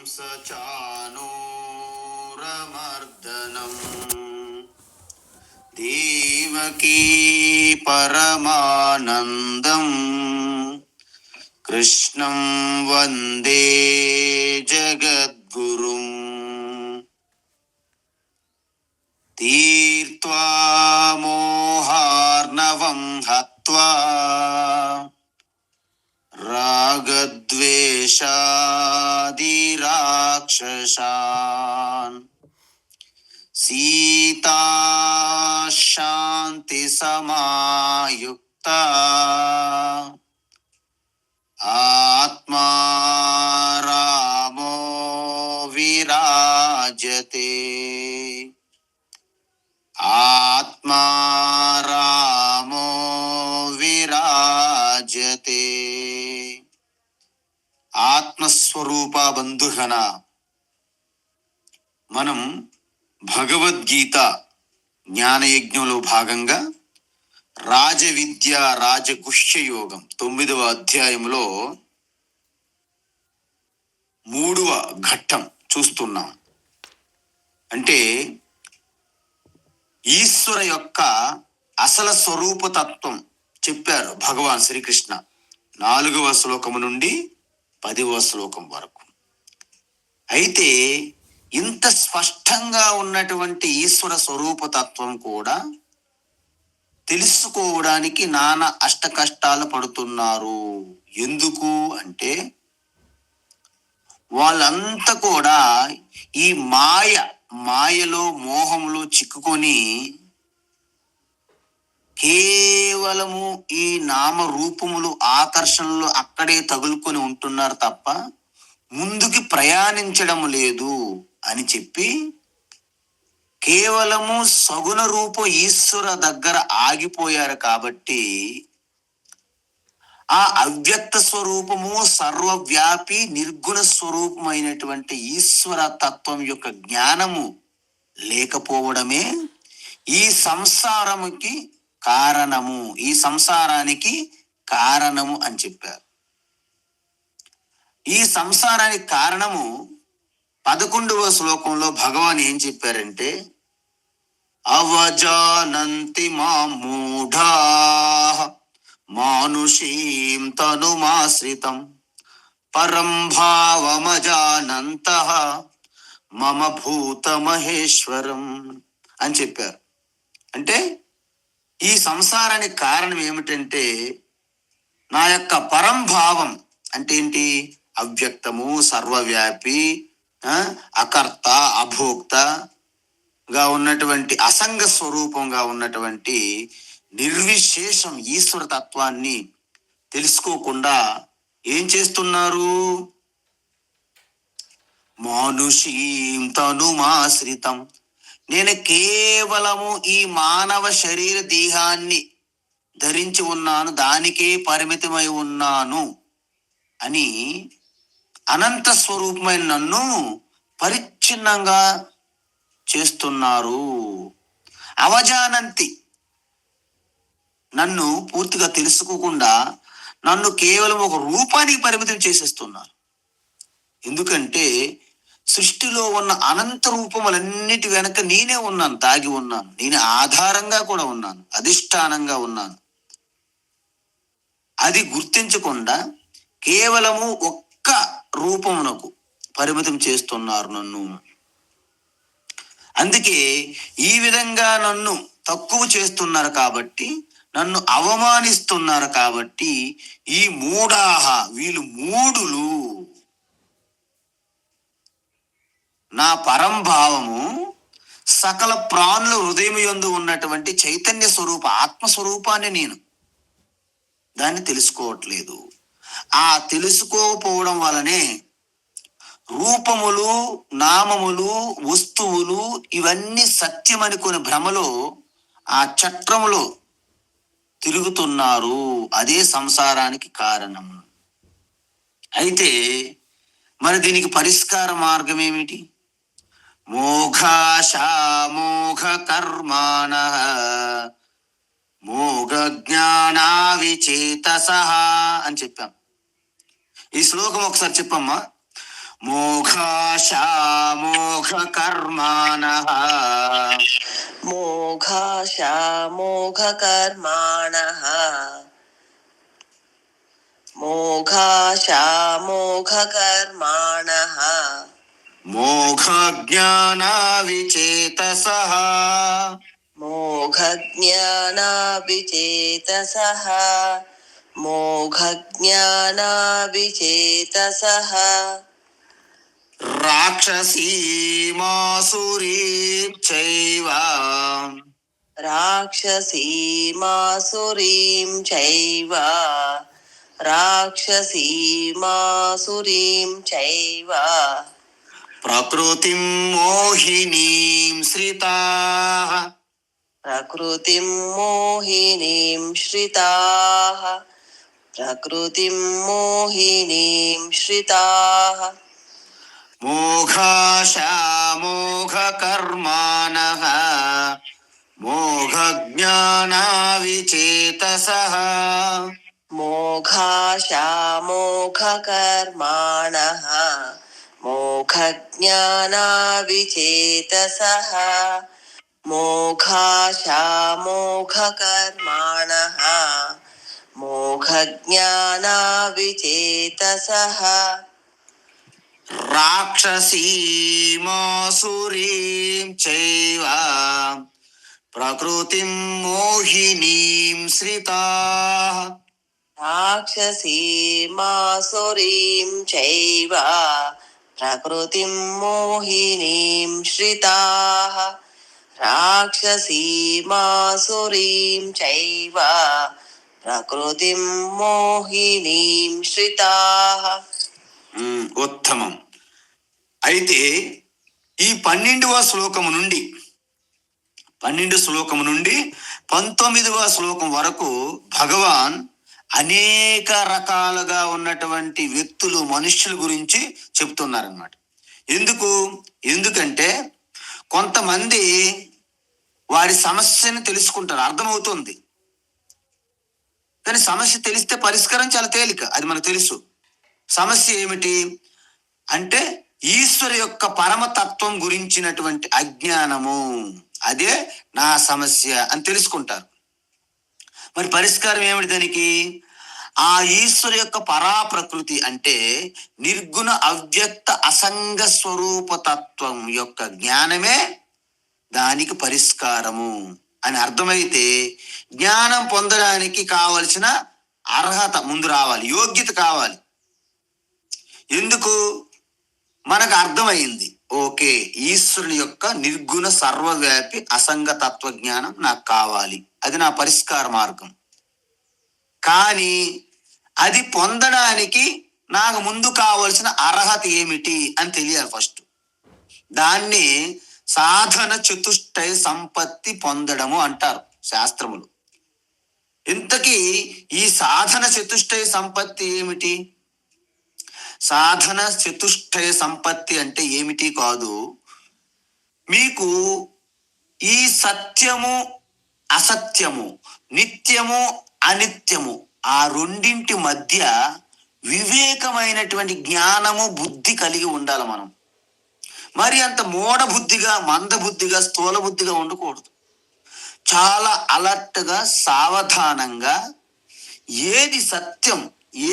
चानूरमर्दनम् देवकी परमानन्दम् कृष्णं वन्दे जगद्गुरुम् तीर्त्वा मोहार्णवं हत्वा रागद्वेषादिराक्षसान् सीता शान्ति समायुक्ता आत्मा रामो विराजते आत्मा रामो विराजते ఆత్మస్వరూప బంధుగణ మనం భగవద్గీత జ్ఞానయజ్ఞంలో భాగంగా రాజవిద్య రాజగుహ్య యోగం 9వ అధ్యాయంలో 3వ ఘట్టం చూస్తున్నాం. అంటే ఈశ్వర యొక్క అసలు స్వరూపతత్వం చెప్పారు భగవాన్ శ్రీకృష్ణ 4వ శ్లోకము నుండి 10వ శ్లోకం వరకు. అయితే ఇంత స్పష్టంగా ఉన్నటువంటి ఈశ్వర స్వరూపతత్వం కూడా తెలుసుకోవడానికి నానా అష్ట కష్టాలు పడుతున్నారు. ఎందుకు అంటే వాళ్ళంతా కూడా ఈ మాయలో మోహంలో చిక్కుకొని కేవలము ఈ నామ రూపములు ఆకర్షణలు అక్కడే తగులుకొని ఉంటున్నారు తప్ప ముందుకి ప్రయాణించడం లేదు అని చెప్పి కేవలము సగుణ రూపం ఈశ్వర దగ్గర ఆగిపోయారు. కాబట్టి ఆ అవ్యక్త స్వరూపము సర్వవ్యాపి నిర్గుణ స్వరూపమైనటువంటి ఈశ్వర తత్వం యొక్క జ్ఞానము లేకపోవడమే ఈ సంసారముకి కారణము, ఈ సంసారానికి కారణము అని చెప్పారు. ఈ సంసారానికి కారణము 11వ శ్లోకంలో భగవాన్ ఏం చెప్పారంటే అవజానంతి మామూఢా మానుషీం తనుమాశ్రితం పరం భావమజానంతః మమ భూత మహేశ్వరం అని చెప్పారు. అంటే ఈ సంసారానికి కారణం ఏమిటంటే నా యొక్క పరంభావం అంటే ఏంటి? అవ్యక్తము, సర్వవ్యాపి, అకర్త, అభోక్తగా ఉన్నటువంటి అసంగ స్వరూపంగా ఉన్నటువంటి నిర్విశేషం ఈశ్వర తత్వాన్ని తెలుసుకోకుండా ఏం చేస్తున్నారు? మానుషీం తనుమాశ్రితం, నేను కేవలము ఈ మానవ శరీర దేహాన్ని ధరించి ఉన్నాను, దానికే పరిమితమై ఉన్నాను అని అనంత స్వరూపమైన నన్ను పరిచ్ఛిన్నంగా చేస్తున్నారు. అవజానంతి, నన్ను పూర్తిగా తెలుసుకోకుండా నన్ను కేవలం ఒక రూపానికి పరిమితం చేసేస్తున్నారు. ఎందుకంటే సృష్టిలో ఉన్న అనంత రూపములన్నిటి వెనక నేనే ఉన్నాను, దాగి ఉన్నాను. నేను ఆధారంగా కూడా ఉన్నాను, అధిష్టానంగా ఉన్నాను. అది గుర్తించకుండా కేవలము ఒక్క రూపమునకు పరిమితం చేస్తున్నారు నన్ను. అందుకే ఈ విధంగా నన్ను తక్కువ చేస్తున్నారు కాబట్టి, నన్ను అవమానిస్తున్నారు కాబట్టి ఈ మూఢాహ, వీళ్ళు మూఢులు. నా పరంభావము సకల ప్రాణుల హృదయం యందు ఉన్నటువంటి చైతన్య స్వరూప ఆత్మస్వరూపాన్ని నేను దాన్ని తెలుసుకోవట్లేదు. ఆ తెలుసుకోకపోవడం వలనే రూపములు, నామములు, వస్తువులు ఇవన్నీ సత్యం అనుకునే భ్రమలో ఆ చట్రములో తిరుగుతున్నారు. అదే సంసారానికి కారణం. అయితే మరి దీనికి పరిష్కార మార్గం ఏమిటి? మోఘ కర్మాణః మోఘ జ్ఞానా విచేతసః అని చెప్పాం. ఈ శ్లోకం ఒకసారి చెప్పమ్మా. మోఘాశామోఘకర్మాణః మోఘాశామోఘకర్మాణః మోఘాశామోఘకర్మాణః మోఘజ్ఞానావిచేతసః మోఘజ్ఞానావిచేతసః మోఘజ్ఞానావిచేతసః రాక్షసీమాసురీం చైవ రాక్షసీమాసురీం చైవ రాక్షసీమాసురీం చైవ ప్రకృతిం మోహినీం శ్రితాః ప్రకృతిం మోహినీం శ్రితాః ప్రకృతిం మోహినీం శ్రితాః మోఘాశామోఘకర్మాణః మోఘజ్ఞానావిచేతసః మోఘాశామోఘకర్మాణః మోఘజ్ఞానావిచేతసః మోఘాశామోఘకర్మాణః మోఘజ్ఞానావిచేతసః రాక్షసీమాసురీం చైవ ప్రకృతిం మోహినీం శ్రితాః రాక్షసీమాసురీం చైవ ప్రకృతిం మోహినీం శ్రితాః రాక్షసీమాసురీం చైవ ప్రకృతిం మోహినీం శ్రితాః. ఉత్తమం. అయితే ఈ 12వ శ్లోకము నుండి 19వ శ్లోకం వరకు భగవాన్ అనేక రకాలుగా ఉన్నటువంటి వ్యక్తులు, మనుష్యుల గురించి చెప్తున్నారన్నమాట. ఎందుకంటే కొంతమంది వారి సమస్యని తెలుసుకుంటారు, అర్థమవుతుంది. కానీ సమస్య తెలిస్తే పరిష్కారం చాలా తేలిక, అది మనకు తెలుసు. సమస్య ఏమిటి అంటే ఈశ్వరు యొక్క పరమతత్వం గురించినటువంటి అజ్ఞానము, అదే నా సమస్య అని తెలుసుకుంటారు. మరి పరిష్కారం ఏమిటి దానికి? ఆ ఈశ్వరు యొక్క పరాప్రకృతి అంటే నిర్గుణ అవ్యక్త అసంగ స్వరూప తత్వం యొక్క జ్ఞానమే దానికి పరిష్కారము అని అర్థమైతే జ్ఞానం పొందడానికి కావలసిన అర్హత ముందు రావాలి, యోగ్యత కావాలి. ఎందుకు? మనకు అర్థమైంది, ఓకే, ఈశ్వరుని యొక్క నిర్గుణ సర్వవ్యాపి అసంగ తత్వ జ్ఞానం నాకు కావాలి, అది నా పరిష్కార మార్గం. కానీ అది పొందడానికి నాకు ముందు కావలసిన అర్హత ఏమిటి అని తెలియాలి ఫస్ట్. దాన్ని సాధన చతుష్టయ సంపత్తి పొందడము అంటారు శాస్త్రములు. ఇంతకీ ఈ సాధన చతుష్టయ సంపత్తి ఏమిటి? సాధన చతుష్టయ సంపత్తి అంటే ఏమిటి కాదు, మీకు ఈ సత్యము అసత్యము, నిత్యము అనిత్యము, ఆ రెండింటి మధ్య వివేకమైనటువంటి జ్ఞానము, బుద్ధి కలిగి ఉండాలి మనం. మరి అంత మూఢ బుద్ధిగా, మంద బుద్ధిగా, స్థూల బుద్ధిగా ఉండకూడదు. చాలా అలర్ట్గా, సావధానంగా ఏది సత్యం,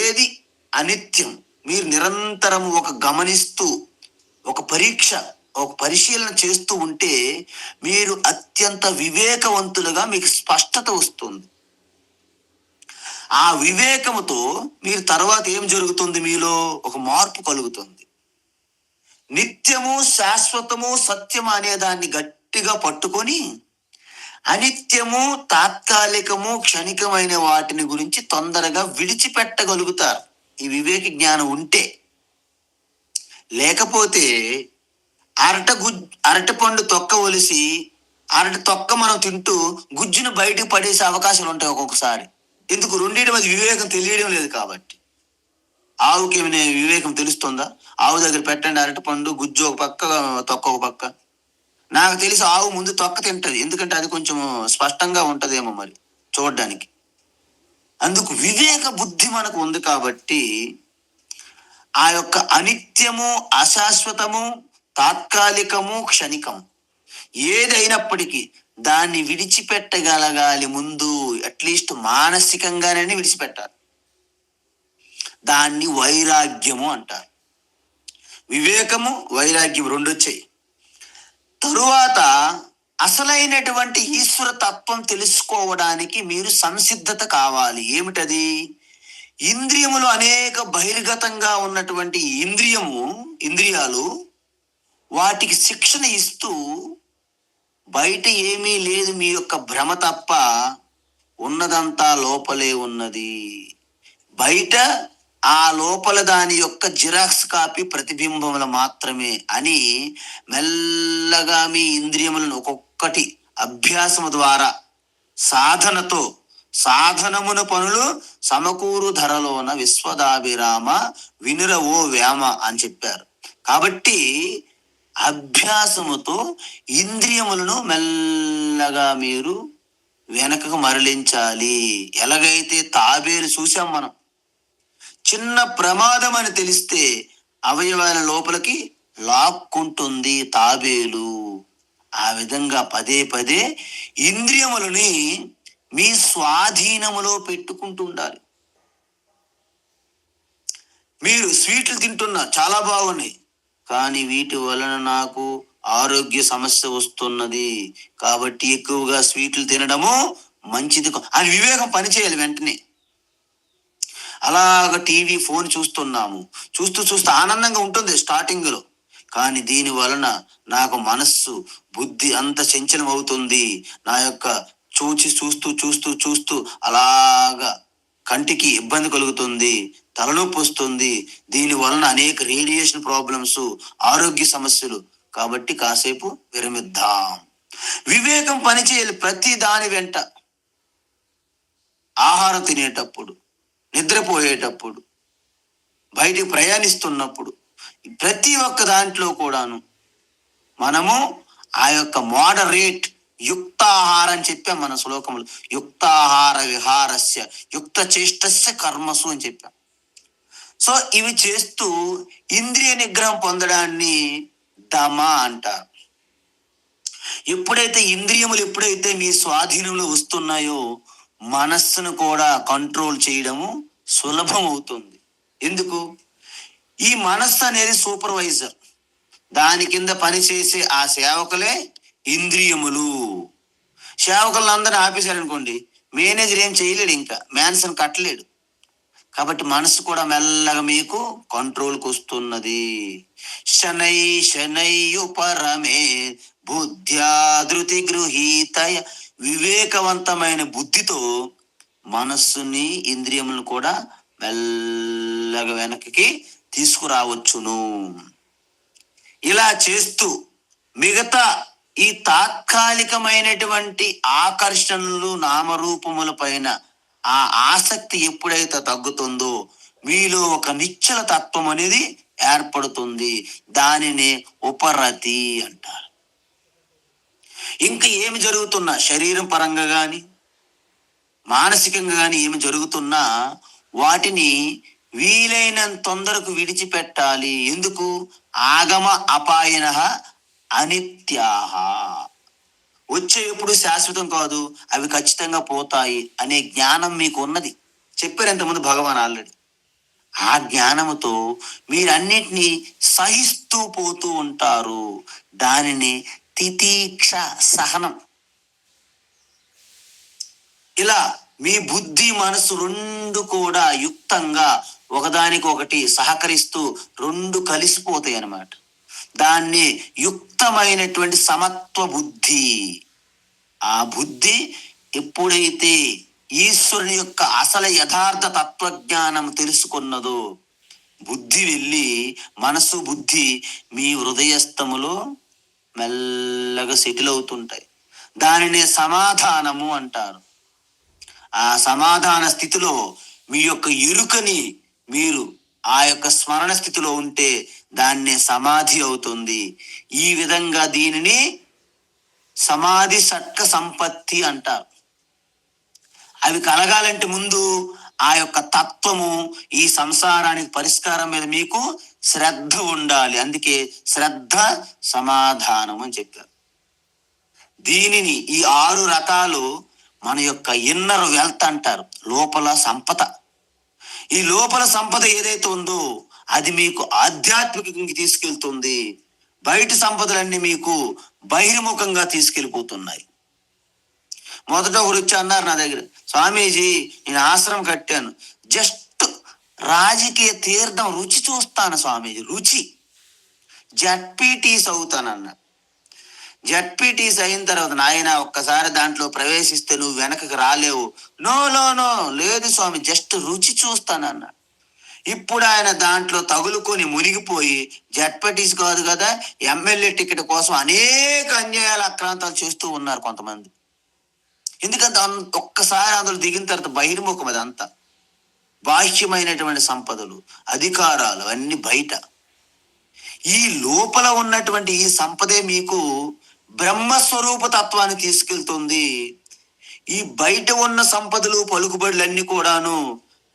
ఏది అనిత్యం మీరు నిరంతరం ఒక గమనిస్తూ, ఒక పరీక్ష, ఒక పరిశీలన చేస్తూ ఉంటే మీరు అత్యంత వివేకవంతులుగా మీకు స్పష్టత వస్తుంది. ఆ వివేకముతో మీరు తర్వాత ఏం జరుగుతుంది? మీలో ఒక మార్పు కలుగుతుంది. నిత్యము, శాశ్వతము, సత్యము అనే దాన్ని గట్టిగా పట్టుకొని అనిత్యము, తాత్కాలికము, క్షణికమైన వాటిని గురించి తొందరగా విడిచిపెట్టగలుగుతారు ఈ వివేక జ్ఞానం ఉంటే. లేకపోతే అరటిపండు తొక్క ఒలిసి అరటి తొక్క మనం తింటూ గుజ్జును బయటకు పడేసే అవకాశాలు ఉంటాయి ఒక్కొక్కసారి. ఎందుకు? రెండింటి మధ్య వివేకం తెలియడం లేదు కాబట్టి. ఆవుకి ఏమైనా వివేకం తెలుస్తుందా? ఆవు దగ్గర పెట్టండి అరటిపండు, గుజ్జు ఒక పక్క, తొక్క ఒక పక్క. నాకు తెలిసి ఆవు ముందు తొక్క తింటది, ఎందుకంటే అది కొంచెం స్పష్టంగా ఉంటదేమో మరి చూడడానికి. అందుకు వివేక బుద్ధి మనకు ఉంది కాబట్టి ఆ యొక్క అనిత్యము, అశాశ్వతము, తాత్కాలికము, క్షణికము ఏదైనప్పటికీ దాన్ని విడిచిపెట్టగలగాలి. ముందు అట్లీస్ట్ మానసికంగానే విడిచిపెట్టాలి. దాన్ని వైరాగ్యము అంటారు. వివేకము, వైరాగ్యం రెండు వచ్చాయి. తరువాత అసలైనటువంటి ఈశ్వర తత్వం తెలుసుకోవడానికి మీరు సంసిద్ధత కావాలి. ఏమిటది? ఇంద్రియములు అనేక బహిర్గతంగా ఉన్నటువంటి ఇంద్రియాలు వాటికి శిక్షణ ఇస్తూ బయట ఏమీ లేదు, మీ యొక్క భ్రమ తప్ప ఉన్నదంతా లోపలే ఉన్నది, బయట ఆ లోపల దాని యొక్క జిరాక్స్ కాపీ ప్రతిబింబములు మాత్రమే అని మెల్లగా మీ ఇంద్రియములను ఒక్కొక్కటి అభ్యాసము ద్వారా సాధనతో, సాధనమున పనులు సమకూరు ధరలోన విశ్వదాభిరామ వినుర ఓ వేమ అని చెప్పారు. కాబట్టి అభ్యాసముతో ఇంద్రియములను మెల్లగా మీరు వెనకకు మరలించాలి. ఎలాగైతే తాబేలు చూసాం మనం, చిన్న ప్రమాదం అని తెలిస్తే అవయవాల లోపలికి లాక్కుంటుంది తాబేలు. ఆ విధంగా పదే పదే ఇంద్రియములని మీ స్వాధీనములో పెట్టుకుంటూ ఉండాలి. మీరు స్వీట్లు తింటున్నా, చాలా బాగున్నాయి, కానీ వీటి వలన నాకు ఆరోగ్య సమస్య వస్తున్నది, కాబట్టి ఎక్కువగా స్వీట్లు తినడము మంచిది అని వివేకం పనిచేయాలి వెంటనే. అలాగ టీవీ, ఫోన్ చూస్తున్నాము, చూస్తూ చూస్తూ ఆనందంగా ఉంటుంది స్టార్టింగ్లో, కానీ దీని వలన నాకు మనస్సు, బుద్ధి అంత చంచలం అవుతుంది. నా యొక్క చూస్తూ చూస్తూ చూస్తూ అలాగా కంటికి ఇబ్బంది కలుగుతుంది, తలనొప్పి వస్తుంది, దీని వలన అనేక రేడియేషన్ ప్రాబ్లమ్స్, ఆరోగ్య సమస్యలు. కాబట్టి కాసేపు విరమిద్దాం. వివేకం పనిచేయాలి ప్రతి దాని వెంట. ఆహారం తినేటప్పుడు, నిద్రపోయేటప్పుడు, బయటికి ప్రయాణిస్తున్నప్పుడు, ప్రతి ఒక్క దాంట్లో కూడాను మనము ఆ యొక్క మోడరేట్ యుక్తాహారం అని చెప్పాం మన శ్లోకములు. యుక్తాహార విహారస్య యుక్త చేష్టస్య కర్మసు అని చెప్పాం. సో ఇవి చేస్తూ ఇంద్రియ నిగ్రహం పొందడాన్ని దమ అంటారు. ఎప్పుడైతే ఎప్పుడైతే మీ స్వాధీనంలో వస్తున్నాయో మనస్సును కూడా కంట్రోల్ చేయడము సులభం అవుతుంది. ఎందుకు? ఈ మనస్సు అనేది సూపర్వైజర్, దాని కింద పనిచేసే ఆ సేవకులే ఇంద్రియములు. సేవకులను అందరిని ఆపేశారనుకోండి, మేనేజర్ ఏం చేయలేడు, ఇంకా మ్యాన్సన్ కట్టలేడు. కాబట్టి మనసు కూడా మెల్లగా మీకు కంట్రోల్కి వస్తున్నది. శనై శనైయుపరమే బుద్ధ్యాధృతి గృహీతయ. వివేకవంతమైన బుద్ధితో మనస్సుని, ఇంద్రియములను కూడా మెల్లగా వెనక్కి తీసుకురావచ్చును. ఇలా చేస్తూ మిగతా ఈ తాత్కాలికమైనటువంటి ఆకర్షణలు, నామరూపముల పైన ఆ ఆసక్తి ఎప్పుడైతే తగ్గుతుందో మీలో ఒక నిశ్చల తత్వం అనేది ఏర్పడుతుంది. దానిని ఉపరతి అంటారు. ఇంకా ఏమి జరుగుతున్నా, శరీరం పరంగా కానీ మానసికంగా కానీ ఏమి జరుగుతున్నా వాటిని వీలైనంత తొందరకు విడిచిపెట్టాలి. ఎందుకు? ఆగమ అపాయన అనిత్యాహ. వచ్చే ఎప్పుడు శాశ్వతం కాదు, అవి ఖచ్చితంగా పోతాయి అనే జ్ఞానం మీకు ఉన్నది. చెప్పారు ఎంతమంది భగవాన్ ఆల్రెడీ. ఆ జ్ఞానముతో మీరన్నిటినీ సహిస్తూ పోతూ ఉంటారు. దానిని తితీక్ష, సహనం. ఇలా మీ బుద్ధి, మనసు రెండు కూడా యుక్తంగా ఒకదానికొకటి సహకరిస్తూ రెండు కలిసిపోతాయి అన్నమాట. దాన్ని యుక్తమైనటువంటి సమత్వ బుద్ధి. ఆ బుద్ధి ఎప్పుడైతే ఈశ్వరుని యొక్క అసలు యథార్థ తత్వజ్ఞానం తెలుసుకున్నదో, బుద్ధి వెళ్ళి మనసు, బుద్ధి మీ హృదయస్థములో మెల్లగా సెటిల్ అవుతుంటాయి. దానినే సమాధానము అంటారు. ఆ సమాధాన స్థితిలో మీ యొక్క ఎరుకని మీరు ఆ యొక్క స్మరణ స్థితిలో ఉంటే దాన్నే సమాధి అవుతుంది. ఈ విధంగా దీనిని సమాధి షట్క సంపత్తి అంటారు. అవి కలగాలంటే ముందు ఆ యొక్క తత్వము, ఈ సంసారానికి పరిష్కారం మీద మీకు శ్రద్ధ ఉండాలి. అందుకే శ్రద్ధ సమాధానం అని చెప్పారు. దీనిని ఈ 6 రకాలు మన యొక్క ఇన్నర్ వెల్త్ అంటారు, లోపల సంపద. ఈ లోపల సంపద ఏదైతే ఉందో అది మీకు ఆధ్యాత్మికంగా తీసుకెళ్తుంది. బయట సంపదలన్నీ మీకు బహిర్ముఖంగా తీసుకెళ్ళిపోతున్నాయి. మొదట ఒకరు వచ్చి అన్నారు నా దగ్గర, స్వామీజీ నేను ఆశ్రమం కట్టాను, జస్ట్ రాజకీయ తీర్థం రుచి చూస్తాను స్వామీజీ, రుచి జడ్పీటీస్ అవుతానన్నా. జడ్పీటీస్ అయిన తర్వాత, నాయన ఒక్కసారి దాంట్లో ప్రవేశిస్తే నువ్వు వెనకకి రాలేవు. నో నో నో, లేదు స్వామి, జస్ట్ రుచి చూస్తానన్నా. ఇప్పుడు ఆయన దాంట్లో తగులుకొని మునిగిపోయి జడ్పీటీస్ కాదు కదా, ఎమ్మెల్యే టికెట్ కోసం అనేక అన్యాయాలు అక్రాంతాలు చేస్తూ ఉన్నారు కొంతమంది. ఎందుకంటే ఒక్కసారి అందులో దిగిన తర్వాత బహిర్ముఖం, అదంతా బాహ్యమైనటువంటి సంపదలు, అధికారాలు అన్ని బయట. ఈ లోపల ఉన్నటువంటి ఈ సంపదే మీకు బ్రహ్మస్వరూప తత్వాన్ని తీసుకెళ్తుంది. ఈ బయట ఉన్న సంపదలు, పలుకుబడులన్నీ కూడాను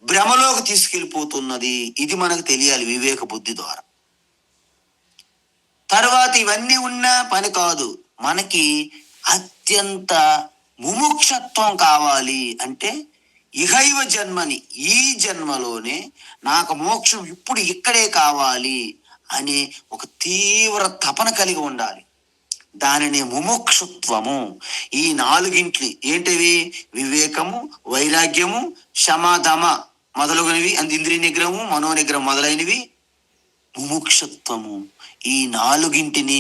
భ్రమలోకి తీసుకెళ్ళిపోతున్నది. ఇది మనకు తెలియాలి వివేక బుద్ధి ద్వారా. తర్వాత ఇవన్నీ ఉన్న పని కాదు, మనకి అత్యంత ముముక్షత్వం కావాలి. అంటే ఇహైవ జన్మని, ఈ జన్మలోనే నాకు మోక్షం ఇప్పుడు ఇక్కడే కావాలి అనే ఒక తీవ్ర తపన కలిగి ఉండాలి. దానిని ముముక్షుత్వము. ఈ 4 ఏంటివి? వివేకము, వైరాగ్యము, శమధమ మొదలగునవి, ఇంద్రియ నిగ్రహము, మనోనిగ్రహం మొదలైనవి ముముక్షుత్వము. ఈ 4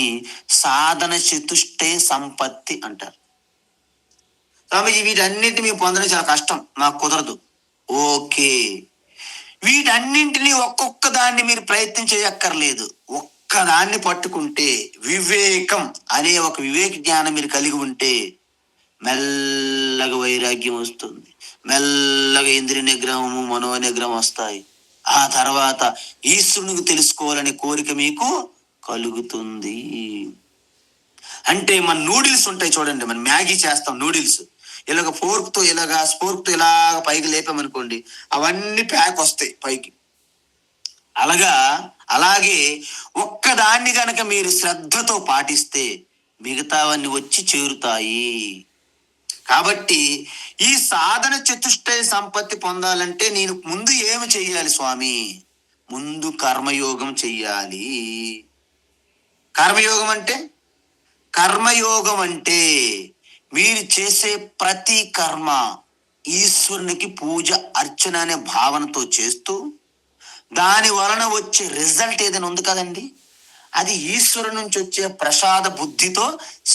సాధన చతుష్టయ సంపత్తి అంటారు. స్వామీజీ వీటన్నింటినీ మేము పొందడం చాలా కష్టం, నాకు కుదరదు. ఓకే, వీటన్నింటినీ ఒక్కొక్క దాన్ని మీరు ప్రయత్నం చేయక్కర్లేదు. ఒక్కదాన్ని పట్టుకుంటే, వివేకం అనే ఒక వివేక జ్ఞానం మీరు కలిగి ఉంటే మెల్లగా వైరాగ్యం వస్తుంది, మెల్లగా ఇంద్రియ నిగ్రహము, మనో నిగ్రహం వస్తాయి. ఆ తర్వాత ఈశ్వరునికి తెలుసుకోవాలనే కోరిక మీకు కలుగుతుంది. అంటే మన నూడిల్స్ ఉంటాయి చూడండి, మనం మ్యాగీ చేస్తాం, నూడిల్స్ ఇలాగ స్పోర్క్తో ఇలాగ పైకి లేపామనుకోండి, అవన్నీ ప్యాక్ వస్తాయి పైకి. అలాగే ఒక్కదాన్ని గనక మీరు శ్రద్ధతో పాటిస్తే మిగతావన్నీ వచ్చి చేరుతాయి. కాబట్టి ఈ సాధన చతుష్టయ సంపత్తి పొందాలంటే నేను ముందు ఏమి చెయ్యాలి స్వామి? ముందు కర్మయోగం చెయ్యాలి. కర్మయోగం అంటే మీరు చేసే ప్రతి కర్మ ఈశ్వరునికి పూజ, అర్చన అనే భావనతో చేస్తూ, దాని వలన వచ్చే రిజల్ట్ ఏదైనా ఉంది కదండి, అది ఈశ్వరు నుంచి వచ్చే ప్రసాద బుద్ధితో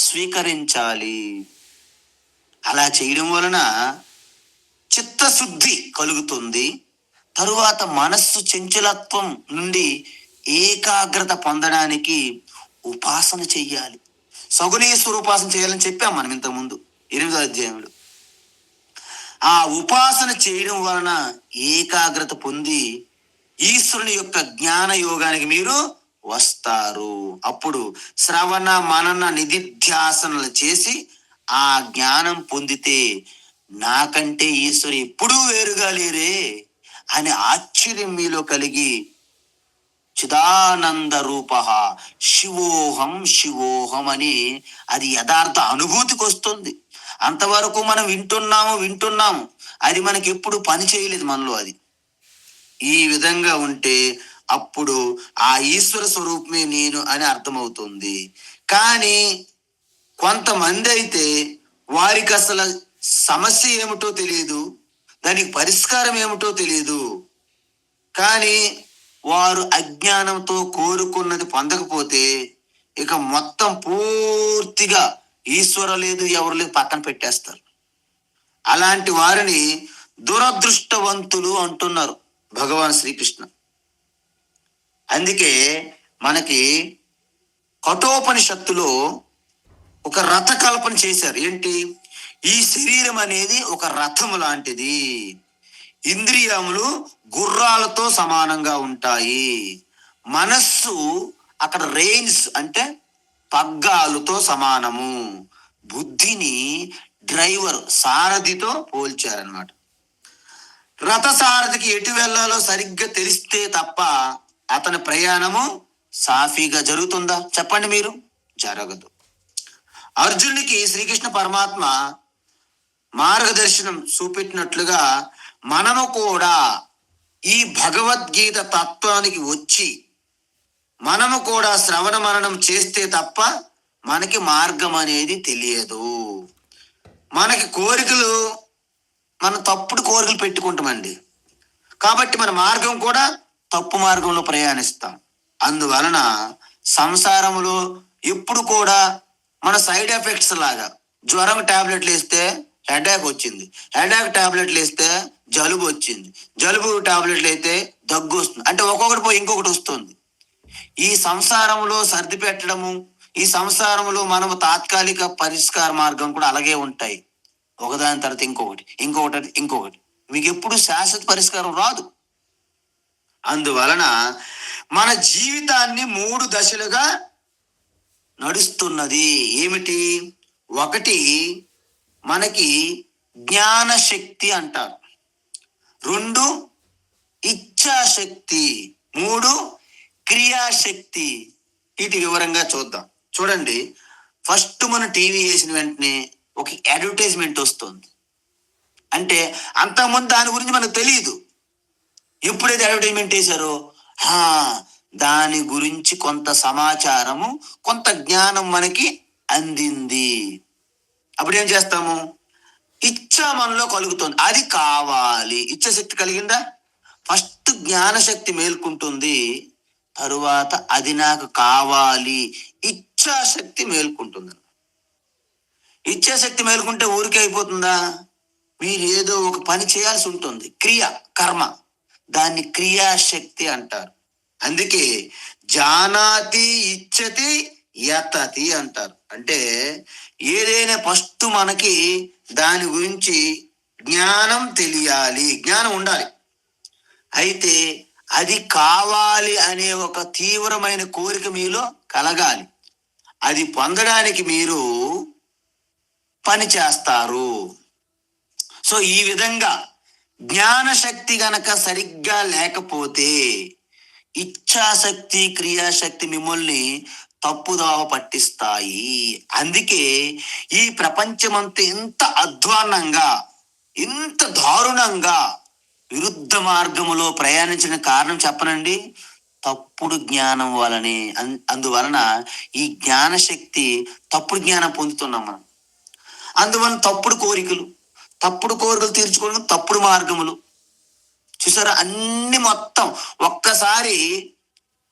స్వీకరించాలి. అలా చేయడం వలన చిత్తశుద్ధి కలుగుతుంది. తరువాత మనస్సు చంచలత్వం నుండి ఏకాగ్రత పొందడానికి ఉపాసన చెయ్యాలి. సగుణేశ్వర ఉపాసన చేయాలని చెప్పాం మనం ఇంతకుముందు 8వ అధ్యాయంలో. ఆ ఉపాసన చేయడం వలన ఏకాగ్రత పొంది ఈశ్వరుని యొక్క జ్ఞాన యోగానికి మీరు వస్తారు. అప్పుడు శ్రవణ మనన నిధిధ్యాసనలు చేసి ఆ జ్ఞానం పొందితే నాకంటే ఈశ్వరు ఎప్పుడూ వేరుగా లేరే అనే ఆశ్చర్యం మీలో కలిగి చిదానంద రూప శివోహం శివోహం అని అది యథార్థ అనుభూతికి వస్తుంది. అంతవరకు మనం వింటున్నాము, అది మనకి ఎప్పుడు పని చేయలేదు మనలో. అది ఈ విధంగా ఉంటే అప్పుడు ఆ ఈశ్వర స్వరూపమే నేను అని అర్థమవుతుంది. కానీ కొంతమంది అయితే వారికి అసలు సమస్య ఏమిటో తెలియదు, దానికి పరిష్కారం ఏమిటో తెలియదు. కానీ వారు అజ్ఞానంతో కోరుకున్నది పొందకపోతే ఇక మొత్తం పూర్తిగా ఈశ్వర లేదు, ఎవరు లేదు, పక్కన పెట్టేస్తారు. అలాంటి వారిని దురదృష్టవంతులు అంటున్నారు భగవాన్ శ్రీకృష్ణ. అందుకే మనకి కఠోపనిషత్తులో ఒక రథ కల్పన చేశారు. ఏంటి? ఈ శరీరం అనేది ఒక రథము లాంటిది, ఇంద్రియములు గుర్రాలతో సమానంగా ఉంటాయి, మనస్సు అక్కడ రెయిన్స్ అంటే పగ్గాలతో సమానము, బుద్ధిని డ్రైవర్ సారథితో పోల్చారనమాట. రథసారథికి ఎటు వెళ్ళాలో సరిగ్గా తెలిస్తే తప్ప అతని ప్రయాణము సాఫీగా జరుగుతుందా? చెప్పండి మీరు. జరగదు. అర్జునుడికి శ్రీకృష్ణ పరమాత్మ మార్గదర్శనం చూపెట్టినట్లుగా మనము కూడా ఈ భగవద్గీత తత్వానికి వచ్చి మనము కూడా శ్రవణ మననం చేస్తే తప్ప మనకి మార్గం అనేది తెలియదు. మనకి కోరికలు, మనం తప్పుడు కోరికలు పెట్టుకుంటామండి. కాబట్టి మన మార్గం కూడా తప్పు మార్గంలో ప్రయాణిస్తాం. అందువలన సంసారంలో ఎప్పుడు కూడా మన సైడ్ ఎఫెక్ట్స్ లాగా జ్వరం టాబ్లెట్లు వేస్తే హెడేక్ వచ్చింది, హెడేక్ టాబ్లెట్లు వేస్తే జలుబు వచ్చింది, జలుబు టాబ్లెట్లు అయితే దగ్గు వస్తుంది, అంటే ఒక్కొక్కటి పోయి ఇంకొకటి వస్తుంది. ఈ సంసారంలో సర్ది పెట్టడము, ఈ సంసారంలో మనము తాత్కాలిక పరిష్కార మార్గం కూడా అలాగే ఉంటాయి. ఒకదాని తర్వాత ఇంకొకటి, ఇంకొకటి, ఇంకొకటి. మీకు ఎప్పుడు శాశ్వత పరిష్కారం రాదు. అందువలన మన జీవితాన్ని 3 దశలుగా నడుస్తున్నది. ఏమిటి? 1 మనకి జ్ఞానశక్తి అంటారు, 2 ఇచ్ఛాశక్తి, 3 క్రియాశక్తి. వీటి వివరంగా చూద్దాం. చూడండి, ఫస్ట్ మన టీవీ వేసిన వెంటనే ఒక అడ్వర్టైజ్మెంట్ వస్తుంది. అంటే అంతకుముందు దాని గురించి మనకు తెలియదు. ఎప్పుడైతే అడ్వర్టైజ్మెంట్ వేశారో దాని గురించి కొంత సమాచారము, కొంత జ్ఞానం మనకి అందింది. అప్పుడు ఏం చేస్తాము? ఇచ్చ మనలో కలుగుతుంది, అది కావాలి. ఇచ్ఛాశక్తి కలిగిందా? ఫస్ట్ జ్ఞానశక్తి మేల్కుంటుంది, తరువాత అది నాకు కావాలి ఇచ్ఛాశక్తి మేల్కుంటుంది. ఇచ్ఛాశక్తి మేల్కుంటే ఊరికే అయిపోతుందా? మీరు ఏదో ఒక పని చేయాల్సి ఉంటుంది, క్రియ, కర్మ. దాన్ని క్రియాశక్తి అంటారు. అందుకే జానాతి ఇచ్చతి యతతి అంటారు. అంటే ఏదైనా ఫస్ట్ మనకి దాని గురించి జ్ఞానం తెలియాలి, జ్ఞానం ఉండాలి. అయితే అది కావాలి అనే ఒక తీవ్రమైన కోరిక మీలో కలగాలి. అది పొందడానికి మీరు పని చేస్తారు. సో ఈ విధంగా జ్ఞానశక్తి గనక సరిగ్గా లేకపోతే ఇచ్ఛాశక్తి, క్రియాశక్తి మిమ్మల్ని తప్పుదోవ పట్టిస్తాయి. అందుకే ఈ ప్రపంచమంతా ఇంత అధ్వాన్నంగా, ఇంత దారుణంగా విరుద్ధ మార్గములో ప్రయాణించిన కారణం చెప్పనండి, తప్పుడు జ్ఞానం వలనే. అందువలన ఈ జ్ఞానశక్తి, తప్పుడు జ్ఞానం పొందుతున్నాం మనం. అందువలన తప్పుడు కోరికలు తీర్చుకోవడం, తప్పుడు మార్గములు. చూసారా, అన్ని మొత్తం. ఒక్కసారి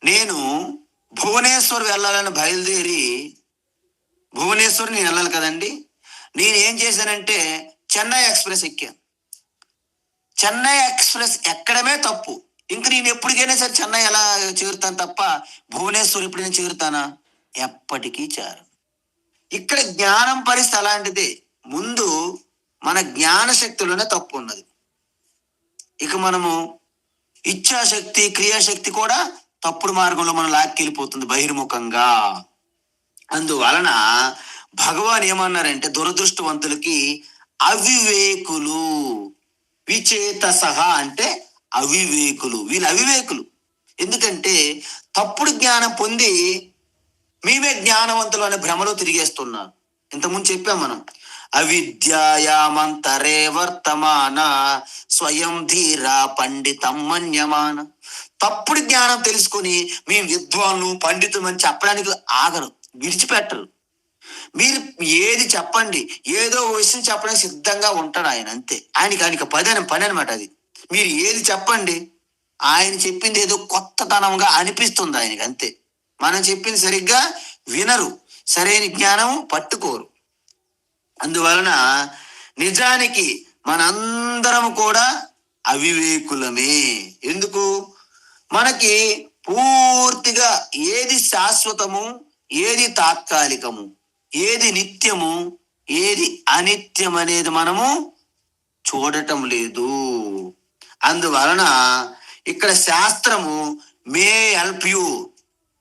నేను భువనేశ్వర్ వెళ్ళాలని బయలుదేరి, భువనేశ్వర్ నేను వెళ్ళాలి కదండి, నేను ఏం చేశానంటే చెన్నై ఎక్స్ప్రెస్ ఎక్కాను. చెన్నై ఎక్స్ప్రెస్ ఎక్కడమే తప్పు. ఇంక నేను ఎప్పటికైనా సరే చెన్నై ఎలా చేరుతాను తప్ప భువనేశ్వర్ ఎప్పుడైనా చేరుతానా? ఎప్పటికీ చేరు. ఇక్కడ జ్ఞానం పరిస్థితి అలాంటిదే. ముందు మన జ్ఞానశక్తిలోనే తప్పు ఉన్నది. ఇక మనము ఇచ్ఛాశక్తి, క్రియాశక్తి కూడా తప్పుడు మార్గంలో మనం లాక్కెళ్ళిపోతుంది బహిర్ముఖంగా. అందువలన భగవాన్ ఏమన్నారంటే, దురదృష్టవంతులకి అవివేకులు, విచేతసహ అంటే అవివేకులు. వీళ్ళు అవివేకులు. ఎందుకంటే తప్పుడు జ్ఞానం పొంది మేమే జ్ఞానవంతులు అనే భ్రమలో తిరిగేస్తున్నారు. ఇంతకుముందు చెప్పాం మనం, అవిద్యాయామంతరే వర్తమాన స్వయం ధీర పండితం మన్యమాన. తప్పుడు జ్ఞానం తెలుసుకొని మేము విద్వాన్లు, పండితులు అని చెప్పడానికి ఆగరు, విడిచిపెట్టరు. మీరు ఏది చెప్పండి, ఏదో విషయం చెప్పడానికి సిద్ధంగా ఉంటాడు ఆయన, అంతే. ఆయనకి పని అనమాట అది. మీరు ఏది చెప్పండి, ఆయన చెప్పింది ఏదో కొత్తతనంగా అనిపిస్తుంది ఆయనకి, అంతే. మనం చెప్పింది సరిగ్గా వినరు, సరైన జ్ఞానం పట్టుకోరు. అందువలన నిజానికి మనందరం కూడా అవివేకులమే. ఎందుకు? మనకి పూర్తిగా ఏది శాశ్వతము, ఏది తాత్కాలికము, ఏది నిత్యము, ఏది అనిత్యం అనేది మనము చూడటం లేదు. అందువలన ఇక్కడ శాస్త్రము మే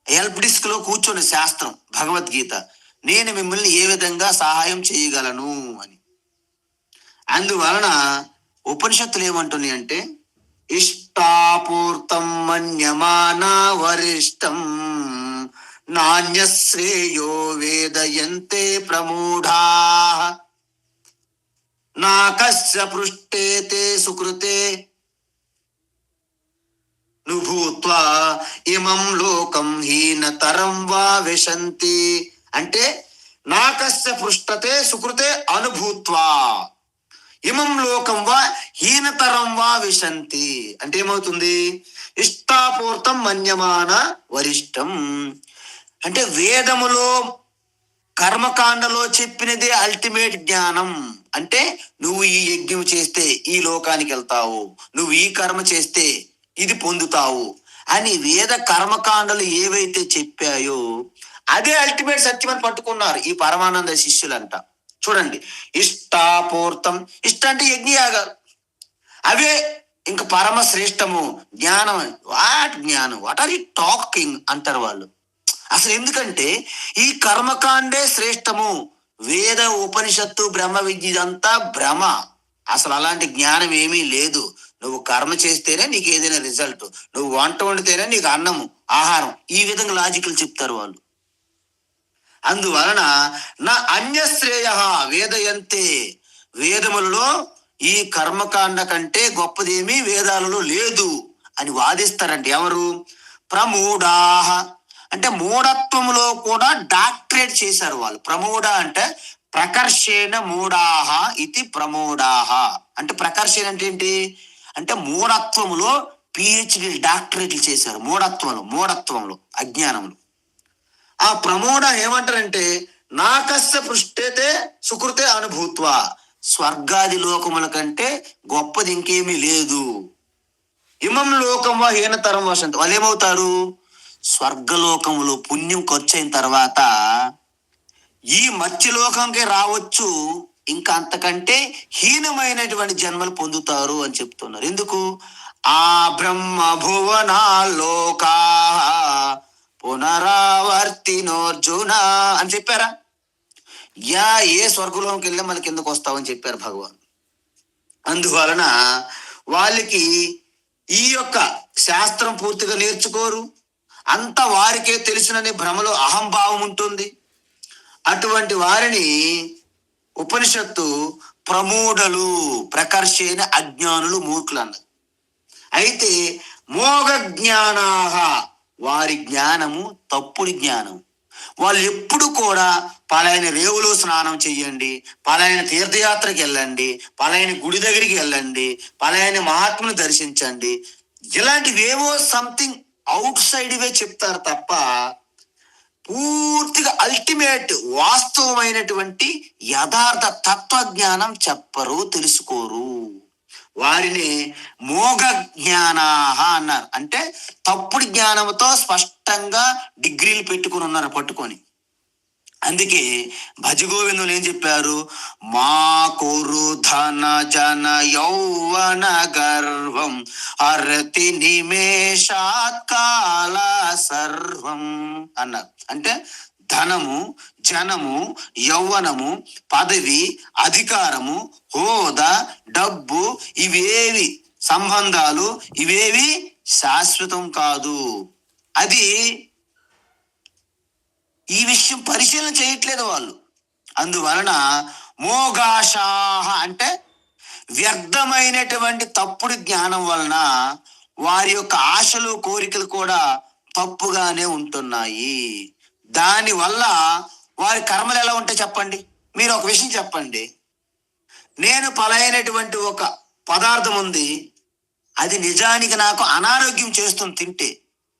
హెల్ప్ డిస్క్ లో కూర్చొని శాస్త్రం, భగవద్గీత, నేను మిమ్మల్ని ఏ విధంగా సహాయం చేయగలను అని. అందువలన ఉపనిషత్తులు ఏమంటున్నాయి అంటే, ఇష్టాపూర్తం మన్యమానా వరిష్టం నాణ్యశ్రేయో వేదయంతే ప్రమూఢా నా కస్య పృష్టే తే సుకృతే నుభూత్వా ఇమం లోకం హీనతరం వా విశంతి. అంటే నాకస్య పృష్టతే సుకృతే అనుభూత్వా ఇమం లోకం వా హీనతరం వా విశంతి. అంటే ఏమవుతుంది? ఇష్టాపూర్తం మన్యమాన వరిష్టం అంటే వేదములో కర్మకాండలో చెప్పినదే అల్టిమేట్ జ్ఞానం. అంటే నువ్వు ఈ యజ్ఞం చేస్తే ఈ లోకానికి వెళ్తావు, నువ్వు ఈ కర్మ చేస్తే ఇది పొందుతావు అని వేద కర్మకాండలు ఏవైతే చెప్పాయో అదే అల్టిమేట్ సత్యం అని పట్టుకున్నారు ఈ పరమానంద శిష్యులంట. చూడండి, ఇష్టాపూర్తం, ఇష్ట అంటే యజ్ఞయాగాలు, అవే ఇంకా పరమ శ్రేష్టము జ్ఞానం. వాట్ జ్ఞానం? వాట్ ఆర్ యూ టాకింగ్ అంటారు వాళ్ళు. అసలు ఎందుకంటే ఈ కర్మకాండే శ్రేష్టము, వేద ఉపనిషత్తు బ్రహ్మ విద్య ఇదంతా భ్రమ. అసలు అలాంటి జ్ఞానం ఏమీ లేదు. నువ్వు కర్మ చేస్తేనే నీకు ఏదైనా రిజల్ట్, నువ్వు వంట వండితేనే నీకు అన్నము ఆహారం, ఈ విధంగా లాజికల్ చెప్తారు వాళ్ళు. అందువలన నా అన్యశ్రేయ వేదయంతే, వేదములలో ఈ కర్మకాండ కంటే గొప్పదేమీ వేదాలలో లేదు అని వాదిస్తారంటే ఎవరు? ప్రమూఢాహ అంటే మూఢత్వంలో కూడా డాక్టరేట్ చేశారు వాళ్ళు. ప్రమూఢ అంటే ప్రకర్షేణ మూఢాహ ఇది ప్రమూఢాహ. అంటే ప్రకర్షణ అంటే ఏంటి? అంటే మూఢత్వములో పిహెచ్డి డాక్టరేట్లు చేశారు. మూఢత్వంలో అజ్ఞానంలో. ఆ ప్రమోడ ఏమంటారంటే నాకస్య పృష్ఠతే సుకృతే అనుభూత్వ, స్వర్గాది లోకముల కంటే గొప్పది ఇంకేమీ లేదు. ఇమం లోకం వా హీనతరం వసంత, వాళ్ళు ఏమవుతారు? స్వర్గలోకములో పుణ్యం ఖర్చు అయిన తర్వాత ఈ మత్స్యలోకంకే రావచ్చు, ఇంకా అంతకంటే హీనమైనటువంటి జన్మలు పొందుతారు అని చెప్తున్నారు. ఎందుకు? ఆ బ్రహ్మ భువనాలోకా పునరావర్తినోర్జున అని చెప్పారా? ఏ స్వర్గంలోకి వెళ్ళి మళ్ళీ కిందకు వస్తావని చెప్పారు భగవాన్. అందువలన వాళ్ళకి ఈ యొక్క శాస్త్రం పూర్తిగా నేర్చుకోరు, అంత వారికే తెలిసినని భ్రమలో అహంభావం ఉంటుంది. అటువంటి వారిని ఉపనిషత్తు ప్రమూఢలు, ప్రకర్షేణ అజ్ఞానులు, మూర్ఖులు అన్నది. అయితే మోగ జ్ఞానాహ, వారి జ్ఞానము తప్పుడు జ్ఞానం. వాళ్ళు ఎప్పుడు కూడా పలాయన రేవులో స్నానం చెయ్యండి, పలాయన తీర్థయాత్రకి వెళ్ళండి, పలాయన గుడి దగ్గరికి వెళ్ళండి, పలాయన మహాత్ముని దర్శించండి, ఇలాంటివేవో సంథింగ్ అవుట్ సైడ్ వే చెప్తారు తప్ప పూర్తిగా అల్టిమేట్ వాస్తవమైనటువంటి యథార్థ తత్వజ్ఞానం చెప్పరు, తెలుసుకోరు. వారిని మోగ జ్ఞానాహ అన్నారు. అంటే తప్పుడు జ్ఞానంతో స్పష్టంగా డిగ్రీలు పెట్టుకుని ఉన్నారు పట్టుకొని. అందుకే భజగోవిందులు ఏం చెప్పారు? మా కురు ధన జన యౌవన గర్వం అరతి నిమేషాత్ కాల సర్వం అన్నారు. అంటే ధనము, జనము, యౌవనము, పదవి, అధికారము, హోదా, డబ్బు, ఇవేవి సంబంధాలు, ఇవేవి శాశ్వతం కాదు. అది ఈ విషయం పరిశీలన చేయట్లేదు వాళ్ళు. అందువలన మోగాషాహ అంటే వ్యర్థమైనటువంటి తప్పుడు జ్ఞానం వలన వారి యొక్క ఆశలు, కోరికలు కూడా తప్పుగానే ఉంటున్నాయి. దానివల్ల వారి కర్మలు ఎలా ఉంటాయి చెప్పండి? మీరు ఒక విషయం చెప్పండి. నేను పలైనటువంటి ఒక పదార్థం ఉంది, అది నిజానికి నాకు అనారోగ్యం చేస్తుంది తింటే,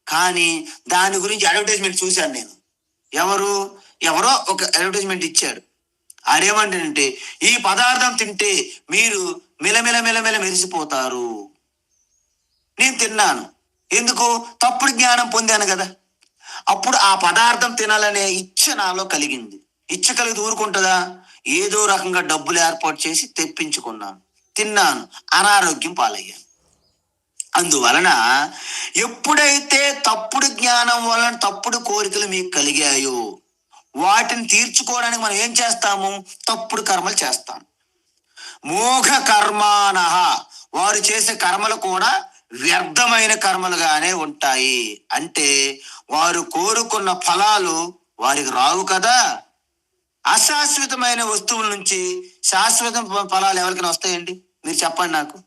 కానీ దాని గురించి అడ్వర్టైజ్మెంట్ చూశాను నేను. ఎవరో ఒక అడ్వర్టైజ్మెంట్ ఇచ్చాడు. ఆడేమంటాడంటే ఈ పదార్థం తింటే మీరు మెలమెల మెరిసిపోతారు. నేను తిన్నాను. ఎందుకు? తప్పుడు జ్ఞానం పొందాను కదా. అప్పుడు ఆ పదార్థం తినాలనే ఇచ్చ నాలో కలిగింది. ఇచ్చ కలిగి ఊరుకుంటుందా? ఏదో రకంగా డబ్బులు ఏర్పాటు చేసి తెప్పించుకున్నాను, తిన్నాను, అనారోగ్యం పాలయ్యాను. అందువలన ఎప్పుడైతే తప్పుడు జ్ఞానం వలన తప్పుడు కోరికలు మీకు కలిగాయో వాటిని తీర్చుకోవడానికి మనం ఏం చేస్తాము? తప్పుడు కర్మలు చేస్తాం. మోఘ కర్మాణః, వారు చేసే కర్మలు కూడా వ్యర్థమైన కర్మలుగానే ఉంటాయి. అంటే వారు కోరుకున్న ఫలాలు వారికి రావు కదా. అశాశ్వతమైన వస్తువుల నుంచి శాశ్వత ఫలాలు ఎవరికైనా వస్తాయండి? మీరు చెప్పండి నాకు.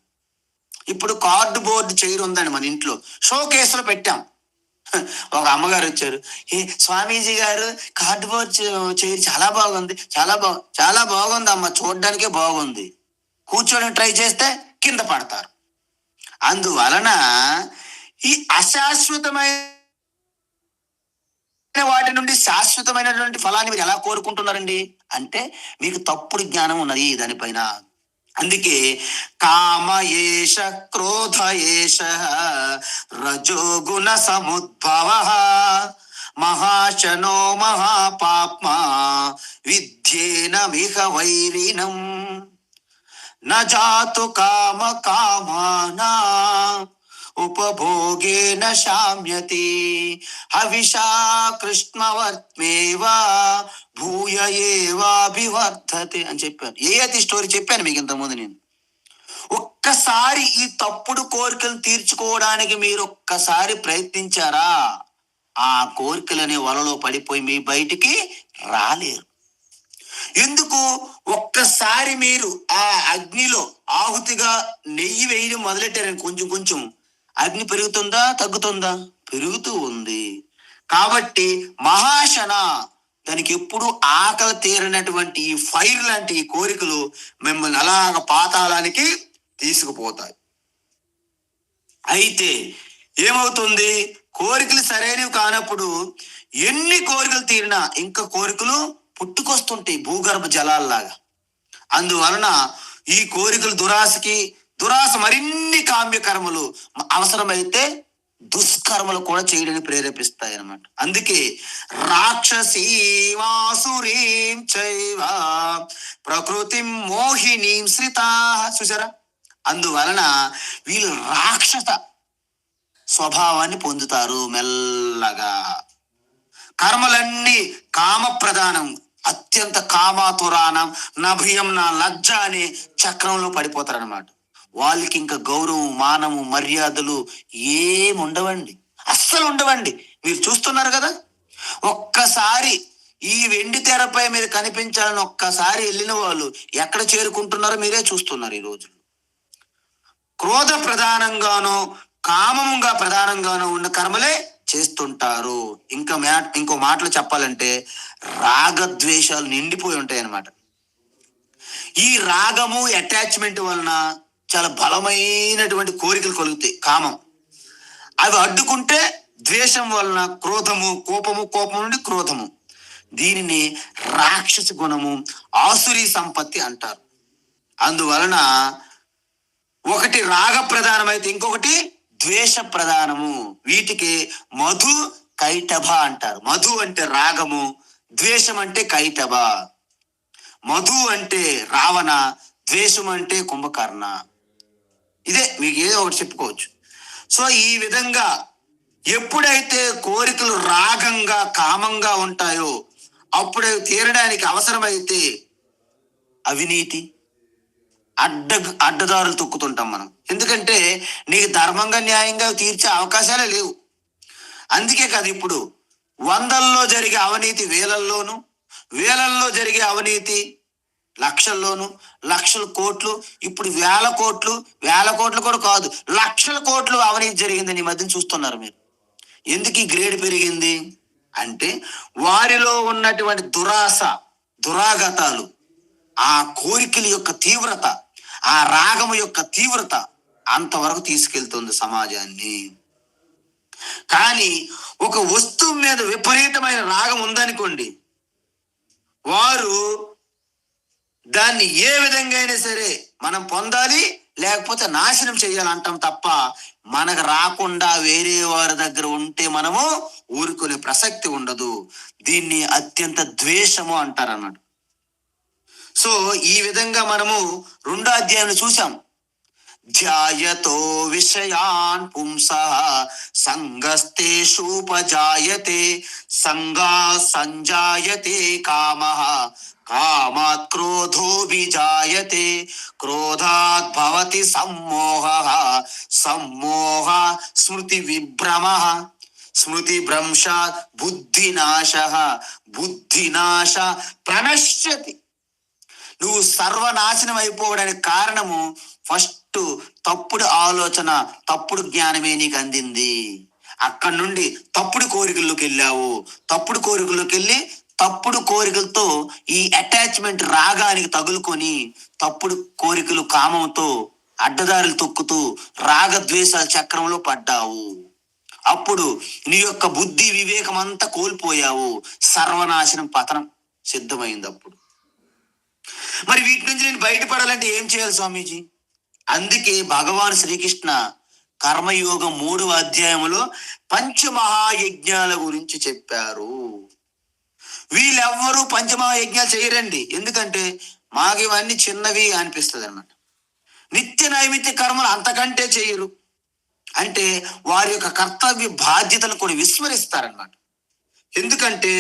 ఇప్పుడు కార్డు బోర్డు చైర్ ఉందండి మన ఇంట్లో, షో కేసులో పెట్టాం. ఒక అమ్మగారు వచ్చారు, ఏ స్వామీజీ గారు కార్డు బోర్డు చైర్ చాలా బాగుంది, చాలా బాగుంది అమ్మ, చూడడానికే బాగుంది, కూర్చోడానికి ట్రై చేస్తే కింద పడతారు. అందువలన ఈ అశాశ్వతమైన వాటి నుండి శాశ్వతమైనటువంటి ఫలాన్ని మీరు ఎలా కోరుకుంటున్నారండి అంటే మీకు తప్పుడు జ్ఞానం ఉన్నది దానిపైన. అందుకే కామ ఏష క్రోధ ఏష రజోగుణ సముద్భవ మహాశనో మహాపాప్మా విద్యేన మిహ వైరిణం నజాతు కామ కామానా ఉపభోగేన శామ్యతి హవిషా కృష్ణవర్త్మేవ భూయ ఏవాభివర్ధతే అని చెప్పాను. ఏది స్టోరీ చెప్పాను మీకు ఇంతకుముందు నేను. ఒక్కసారి ఈ తప్పుడు కోరికలు తీర్చుకోవడానికి మీరు ఒక్కసారి ప్రయత్నించారా, ఆ కోరికలనే వలలో పడిపోయి మీ బయటికి రాలేరు. ఎందుకు? ఒక్కసారి మీరు ఆ అగ్నిలో ఆహుతిగా నెయ్యి వేయడం మొదలెట్టారని కొంచెం కొంచెం అగ్ని పెరుగుతుందా తగ్గుతుందా? పెరుగుతూ ఉంది. కాబట్టి మహాశన, దానికి ఎప్పుడు ఆకలి తీరినటువంటి ఈ ఫైర్ లాంటి ఈ కోరికలు మిమ్మల్ని అలాగ పాతాళానికి తీసుకుపోతాయి. అయితే ఏమవుతుంది? కోరికలు సరైనవి కానప్పుడు ఎన్ని కోరికలు తీరినా ఇంకా కోరికలు పుట్టుకొస్తుంటాయి భూగర్భ జలాల్లాగా. అందువలన ఈ కోరికలు దురాశ మరిన్ని కామ్యకర్మలు, అవసరమైతే దుష్కర్మలు కూడా చేయడానికి ప్రేరేపిస్తాయి అన్నమాట. అందుకే రాక్షసీమాసురీం చైవ ప్రకృతిం మోహినీం శ్రితా, చూసారా? అందువలన వీళ్ళు రాక్షస స్వభావాన్ని పొందుతారు మెల్లగా. కర్మలన్నీ కామ ప్రధానం, అత్యంత కామాతురానం నభయం నా లజ్జ అనే చక్రంలో పడిపోతారనమాట. వాళ్ళకి ఇంకా గౌరవం, మానము, మర్యాదలు ఏమి ఉండవండి, అస్సలు ఉండవండి. మీరు చూస్తున్నారు కదా, ఒక్కసారి ఈ వెండి తెరపై మీరు కనిపించాలని ఒక్కసారి వెళ్ళిన వాళ్ళు ఎక్కడ చేరుకుంటున్నారో మీరే చూస్తున్నారు. ఈ రోజు క్రోధ ప్రధానంగానో కామముగా ప్రధానంగానో ఉన్న కర్మలే చేస్తుంటారు. ఇంకో మాటలు చెప్పాలంటే రాగద్వేషాలు నిండిపోయి ఉంటాయి అన్నమాట. ఈ రాగము అటాచ్మెంట్ వలన చాలా బలమైనటువంటి కోరికలు కలుగుతాయి. కామం అవి అడ్డుకుంటే ద్వేషం వలన క్రోధము, కోపం నుండి క్రోధము. దీనిని రాక్షస గుణము, ఆసురీ సంపత్తి అంటారు. అందువలన ఒకటి రాగ ప్రధానమైతే ఇంకొకటి ద్వేష ప్రధానము. వీటికి మధు కైటభ అంటారు. మధు అంటే రాగము, ద్వేషం అంటే కైటభ. మధు అంటే రావణ, ద్వేషం అంటే కుంభకర్ణ. ఇదే మీకు ఏదో ఒకటి చెప్పుకోవచ్చు. సో ఈ విధంగా ఎప్పుడైతే కోరికలు రాగంగా కామంగా ఉంటాయో అప్పుడు తీరడానికి అవసరమైతే అవినీతి, అడ్డదారులు తొక్కుతుంటాం మనం. ఎందుకంటే నీకు ధర్మంగా న్యాయంగా తీర్చే అవకాశాలే లేవు. అందుకే కదా ఇప్పుడు 100ల్లో జరిగే అవినీతి వేలల్లోను, వేలల్లో జరిగే అవినీతి లక్షల్లోను, లక్షల కోట్లు, ఇప్పుడు వేల కోట్లు కూడా కాదు, లక్షల కోట్లు అవినీతి జరిగిందని ఈ మధ్యన చూస్తున్నారు మీరు. ఎందుకు ఈ గ్రేడ్ పెరిగింది అంటే వారిలో ఉన్నటువంటి దురాశ, దురాగతాలు, ఆ కోరికల యొక్క తీవ్రత, ఆ రాగము యొక్క తీవ్రత అంతవరకు తీసుకెళ్తుంది సమాజాన్ని. కానీ ఒక వస్తువు మీద విపరీతమైన రాగం ఉందనుకోండి, వారు దాన్ని ఏ విధంగా అయినా సరే మనం పొందాలి, లేకపోతే నాశనం చేయాలంటాం తప్ప మనకు రాకుండా వేరే వారి దగ్గర ఉంటే మనము ఊరుకునే ప్రసక్తి ఉండదు. దీన్ని అత్యంత ద్వేషము అంటారు అన్నాడు. సో ఈ విధంగా మనము 2వ అధ్యాయంలో చూసాం. ధ్యాయతో విషయాన్ పుంసః సంగస్తేషూపజాయతే సంగా సంజాయతే కామః కామాత్ క్రోధోభిజాయతే క్రోధాత్ భవతి సమ్మోహః సమ్మోహ స్మృతి విభ్రమః స్మృతి భ్రంశాత్ బుద్ధినాశః బుద్ధినాశ ప్రణశ్యతి. నువ్వు సర్వనాశనం అయిపోవడానికి కారణము ఫస్ట్ తప్పుడు ఆలోచన, తప్పుడు జ్ఞానమే నీకు అందింది. అక్కడి నుండి తప్పుడు కోరికల్లోకి వెళ్ళావు. తప్పుడు కోరికల్లోకి వెళ్ళి తప్పుడు కోరికలతో ఈ అటాచ్మెంట్ రాగానికి తగులుకొని తప్పుడు కోరికలు కామంతో అడ్డదారులు తొక్కుతూ రాగద్వేషాల చక్రంలో పడ్డావు. అప్పుడు నీ యొక్క బుద్ధి వివేకం అంతా కోల్పోయావు. సర్వనాశనం, పతనం సిద్ధమైంది. అప్పుడు మరి వీటి నుంచి నేను బయటపడాలంటే ఏం చేయాలి స్వామీజీ? అందుకే భగవాన్ శ్రీకృష్ణ కర్మయోగం 3వ అధ్యాయంలో పంచమహాయజ్ఞాల గురించి చెప్పారు. వీళ్ళెవ్వరూ పంచమహాయజ్ఞాలు చేయరండి. ఎందుకంటే మాకు ఇవన్నీ చిన్నవి అనిపిస్తుంది అన్నమాట. నిత్య నైమిత్య కర్మలు అంతకంటే చేయరు. అంటే వారి యొక్క కర్తవ్య బాధ్యతలు కూడా విస్మరిస్తారన్నమాట. ఎందుకంటే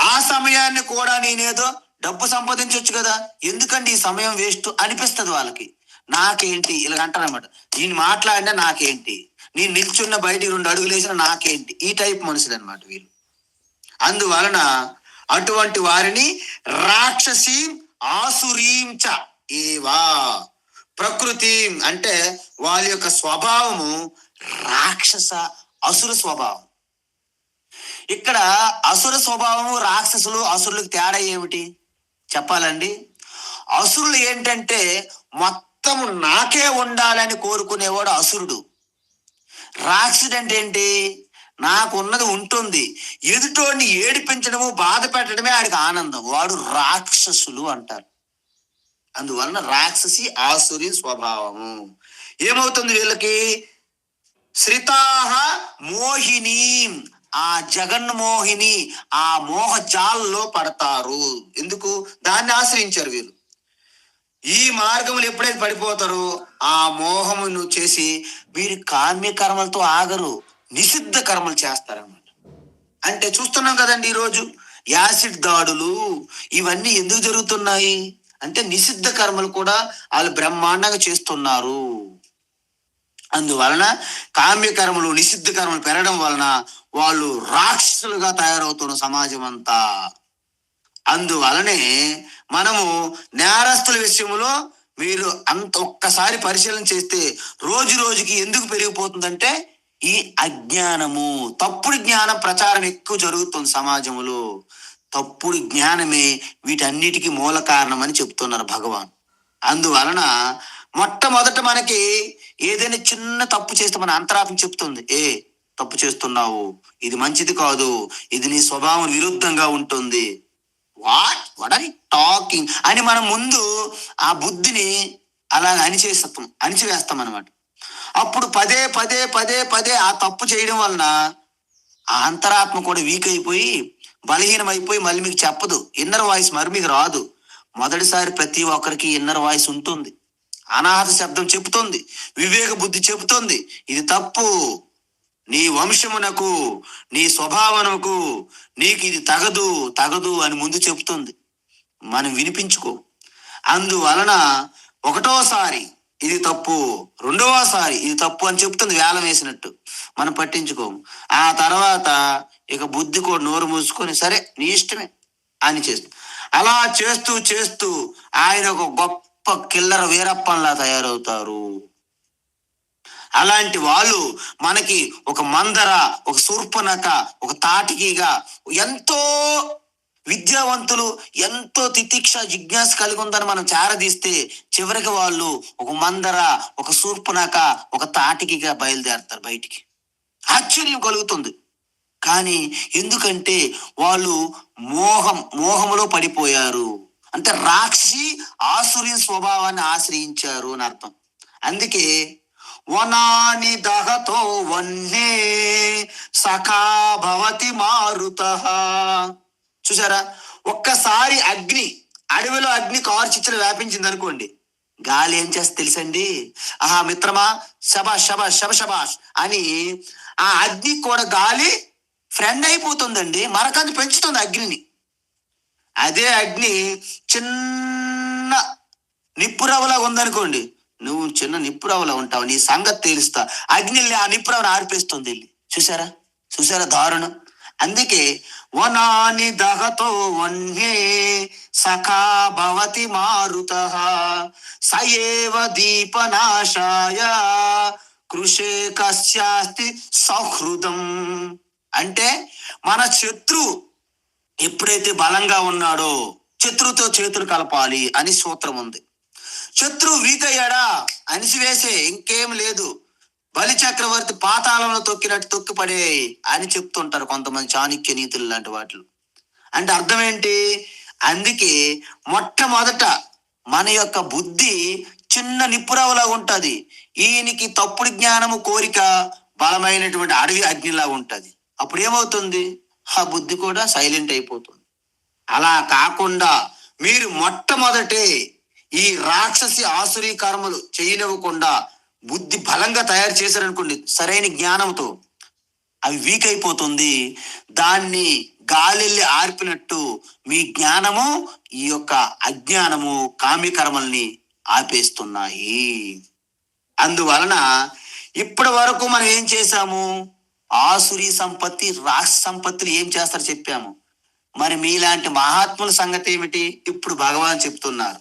ఆ సమయాన్ని కూడా నేనేదో డబ్బు సంపాదించవచ్చు కదా, ఎందుకంటే ఈ సమయం వేస్ట్ అనిపిస్తుంది వాళ్ళకి. నాకేంటి ఇలా అంటారనమాట. నేను మాట్లాడినా నాకేంటి, నేను నిల్చున్న బయటికి 2 అడుగులు వేసినా నాకేంటి, ఈ టైప్ మనుషులు అనమాట వీళ్ళు. అందువలన అటువంటి వారిని రాక్షసి ఆసురీంచ ఏవా ప్రకృతి అంటే వాళ్ళ యొక్క స్వభావము రాక్షస అసుర స్వభావం. ఇక్కడ అసుర స్వభావము, రాక్షసులు, అసురులకు తేడా ఏమిటి చెప్పాలండి? అసురులు ఏంటంటే మొత్తము నాకే ఉండాలని కోరుకునేవాడు అసురుడు. రాక్షసుడు అంటే ఏంటి? నాకున్నది ఉంటుంది, ఎదుటోడిని ఏడిపించడము, బాధ పెట్టడమే ఆడికి ఆనందం. వాడు రాక్షసులు అంటారు. అందువలన రాక్షసి ఆసురి స్వభావము. ఏమవుతుంది వీళ్ళకి? శ్రితాహ మోహిని, ఆ జగన్మోహిని, ఆ మోహ జాల్లో పడతారు. ఎందుకు? దాన్ని ఆశ్రయించారు వీళ్ళు. ఈ మార్గములు ఎప్పుడైతే పడిపోతారో ఆ మోహమును చేసి వీరి కామ్య కర్మలతో ఆగరు, నిషిద్ధ కర్మలు చేస్తారన్నమాట. అంటే చూస్తున్నాం కదండి ఈరోజు యాసిడ్ దాడులు ఇవన్నీ ఎందుకు జరుగుతున్నాయి అంటే నిషిద్ధ కర్మలు కూడా వాళ్ళు బ్రహ్మాండంగా చేస్తున్నారు. అందువలన కామ్య కర్మలు, నిషిద్ధ కర్మలు పెరగడం వలన వాళ్ళు రాక్షసులుగా తయారవుతున్న సమాజం అంతా. అందువలనే మనము నేరస్తుల విషయంలో మీరు అంత ఒక్కసారి పరిశీలన చేస్తే రోజు రోజుకి ఎందుకు పెరిగిపోతుందంటే ఈ అజ్ఞానము, తప్పుడు జ్ఞానం ప్రచారం ఎక్కువ జరుగుతుంది సమాజంలో. తప్పుడు జ్ఞానమే వీటన్నిటికీ మూల కారణం అని చెప్తున్నారు భగవాన్. అందువలన మొట్టమొదట మనకి ఏదైనా చిన్న తప్పు చేస్తే మన అంతరాత్మ చెప్తుంది, తప్పు చేస్తున్నావు, ఇది మంచిది కాదు, ఇది నీ స్వభావం విరుద్ధంగా ఉంటుంది. వాట్ ఆర్ యు టాకింగ్ అని మనం ముందు ఆ బుద్ధిని అలా అణిచివేస్తాం అనమాట. అప్పుడు పదే పదే పదే పదే ఆ తప్పు చేయడం వలన ఆ అంతరాత్మ కూడా వీక్ అయిపోయి బలహీనమైపోయి మళ్ళీ మీకు చెప్పదు. ఇన్నర్ వాయిస్ మరి మీకు రాదు. మొదటిసారి ప్రతి ఒక్కరికి ఇన్నర్ వాయిస్ ఉంటుంది. అనాహత శబ్దం చెబుతుంది, వివేక బుద్ధి చెబుతుంది, ఇది తప్పు, నీ వంశమునకు, నీ స్వభావనకు, నీకు ఇది తగదు అని ముందు చెబుతుంది. మనం వినిపించుకో. అందువలన ఒకటోసారి ఇది తప్పు, రెండవసారి ఇది తప్పు అని చెప్తుంది వేలం వేసినట్టు. మనం పట్టించుకోము. ఆ తర్వాత ఇక బుద్ధి కూడా నోరు మూసుకొని సరే నీ ఇష్టమే అని చేస్తుంది. అలా చేస్తూ చేస్తూ ఆయన ఒక గొప్ప కిల్లర వీరప్పంలా తయారవుతారు. అలాంటి వాళ్ళు మనకి ఒక మందర, ఒక శూర్పణఖ, ఒక తాటికిగా ఎంతో విద్యావంతులు, ఎంతో తితిక్ష జిజ్ఞాస కలిగి ఉందని మనం చేరదీస్తే చివరికి వాళ్ళు ఒక మందర, ఒక శూర్పణఖ, ఒక తాటికిగా బయలుదేరతారు బయటికి. ఆశ్చర్యం కలుగుతుంది. కానీ ఎందుకంటే వాళ్ళు మోహములో పడిపోయారు. అంటే రాక్షసి ఆసురి స్వభావాన్ని ఆశ్రయించారు అని అర్థం. అందుకే వనాని దహతో వన్నే సఖా భవతి మారుతః. చూసారా, ఒక్కసారి అగ్ని, అడవిలో అగ్ని కార్చిచ్చులు వ్యాపించింది అనుకోండి, గాలి ఏం చేస్తే తెలుసండి? ఆహా మిత్రమా, శబాష్ శబాష్ శబాష్ అని ఆ అగ్ని కూడా గాలి ఫ్రెండ్ అయిపోతుందండి. మరకాన్ని పెంచుతుంది అగ్నిని. అదే అగ్ని చిన్న నిప్పురవ్వలా ఉందనుకోండి, నువ్వు చిన్న నిప్పురవ్వలా ఉంటావు, నీ సంగతి తేలుస్తా. అగ్ని వెళ్ళి ఆ నిప్పురవ్వను ఆర్పేస్తుంది వెళ్ళి. చూసారా, చూసారా దారుణం. అందుకే వనాని దహతో వన్యే సఖా భవతి మారుత సయేవ దీపనాశాయ కృషే కస్యాస్తి సౌహృదం. అంటే మన శత్రువు ఎప్పుడైతే బలంగా ఉన్నాడో శత్రువుతో చేతులు కలపాలి అని సూత్రం ఉంది. శత్రువు వీక్ అయ్యాడా అణిసివేసే, ఇంకేం లేదు, బలి చక్రవర్తి పాతాళంలో తొక్కినట్టు తొక్కిపడే అని చెప్తుంటారు కొంతమంది చాణక్య నీతులు లాంటి వాటిలో. అంటే అర్థం ఏంటి? అందుకే మొట్టమొదట మన యొక్క బుద్ధి చిన్న నిప్పురవలా ఉంటది. ఈయనకి తప్పుడు జ్ఞానము కోరిక బలమైనటువంటి అడవి అగ్నిలా ఉంటది. అప్పుడు ఏమవుతుంది? ఆ బుద్ధి కూడా సైలెంట్ అయిపోతుంది. అలా కాకుండా మీరు మొట్టమొదటే ఈ రాక్షసి ఆసురీ కర్మలు చేయనివ్వకుండా బుద్ధి బలంగా తయారు చేశారనుకోండి సరైన జ్ఞానంతో, అవి వీక్ అయిపోతుంది. దాన్ని గాలిల్లి ఆర్పినట్టు మీ జ్ఞానము ఈ యొక్క అజ్ఞానము కామ్యకర్మల్ని ఆపేస్తున్నాయి. అందువలన ఇప్పటి వరకు మనం ఏం చేశాము? ఆసురీ సంపత్తి, రాక్షస సంపత్తులు ఏం చేస్తారో చెప్పాము. మరి మీలాంటి మహాత్ముల సంగతి ఏమిటి? ఇప్పుడు భగవాన్ చెప్తున్నారు,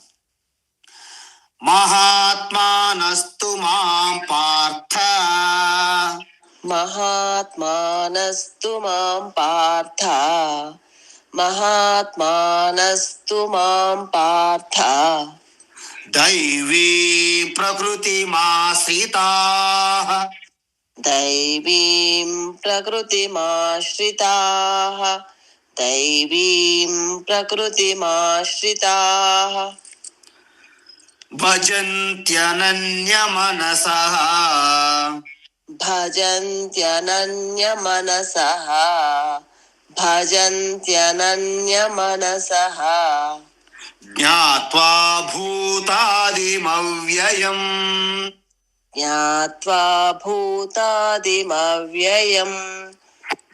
మహాత్మానస్తు మాం పార్థ మహాత్మానస్తు మాం పార్థ మహాత్మానస్తు మాం పార్థ దైవీ ప్రకృతిమాశ్రితాః దైవీం ప్రకృతిమాశ్రితాః దైవీం ప్రకృతిమాశ్రితాః భజంత్యనన్యమనసః భజంత్యనన్యమనసః భజంత్యనన్యమనసః జ్ఞాత్వా భూతాదిమవ్యయం జ్ఞాత్వా భూతాదిమవ్యయం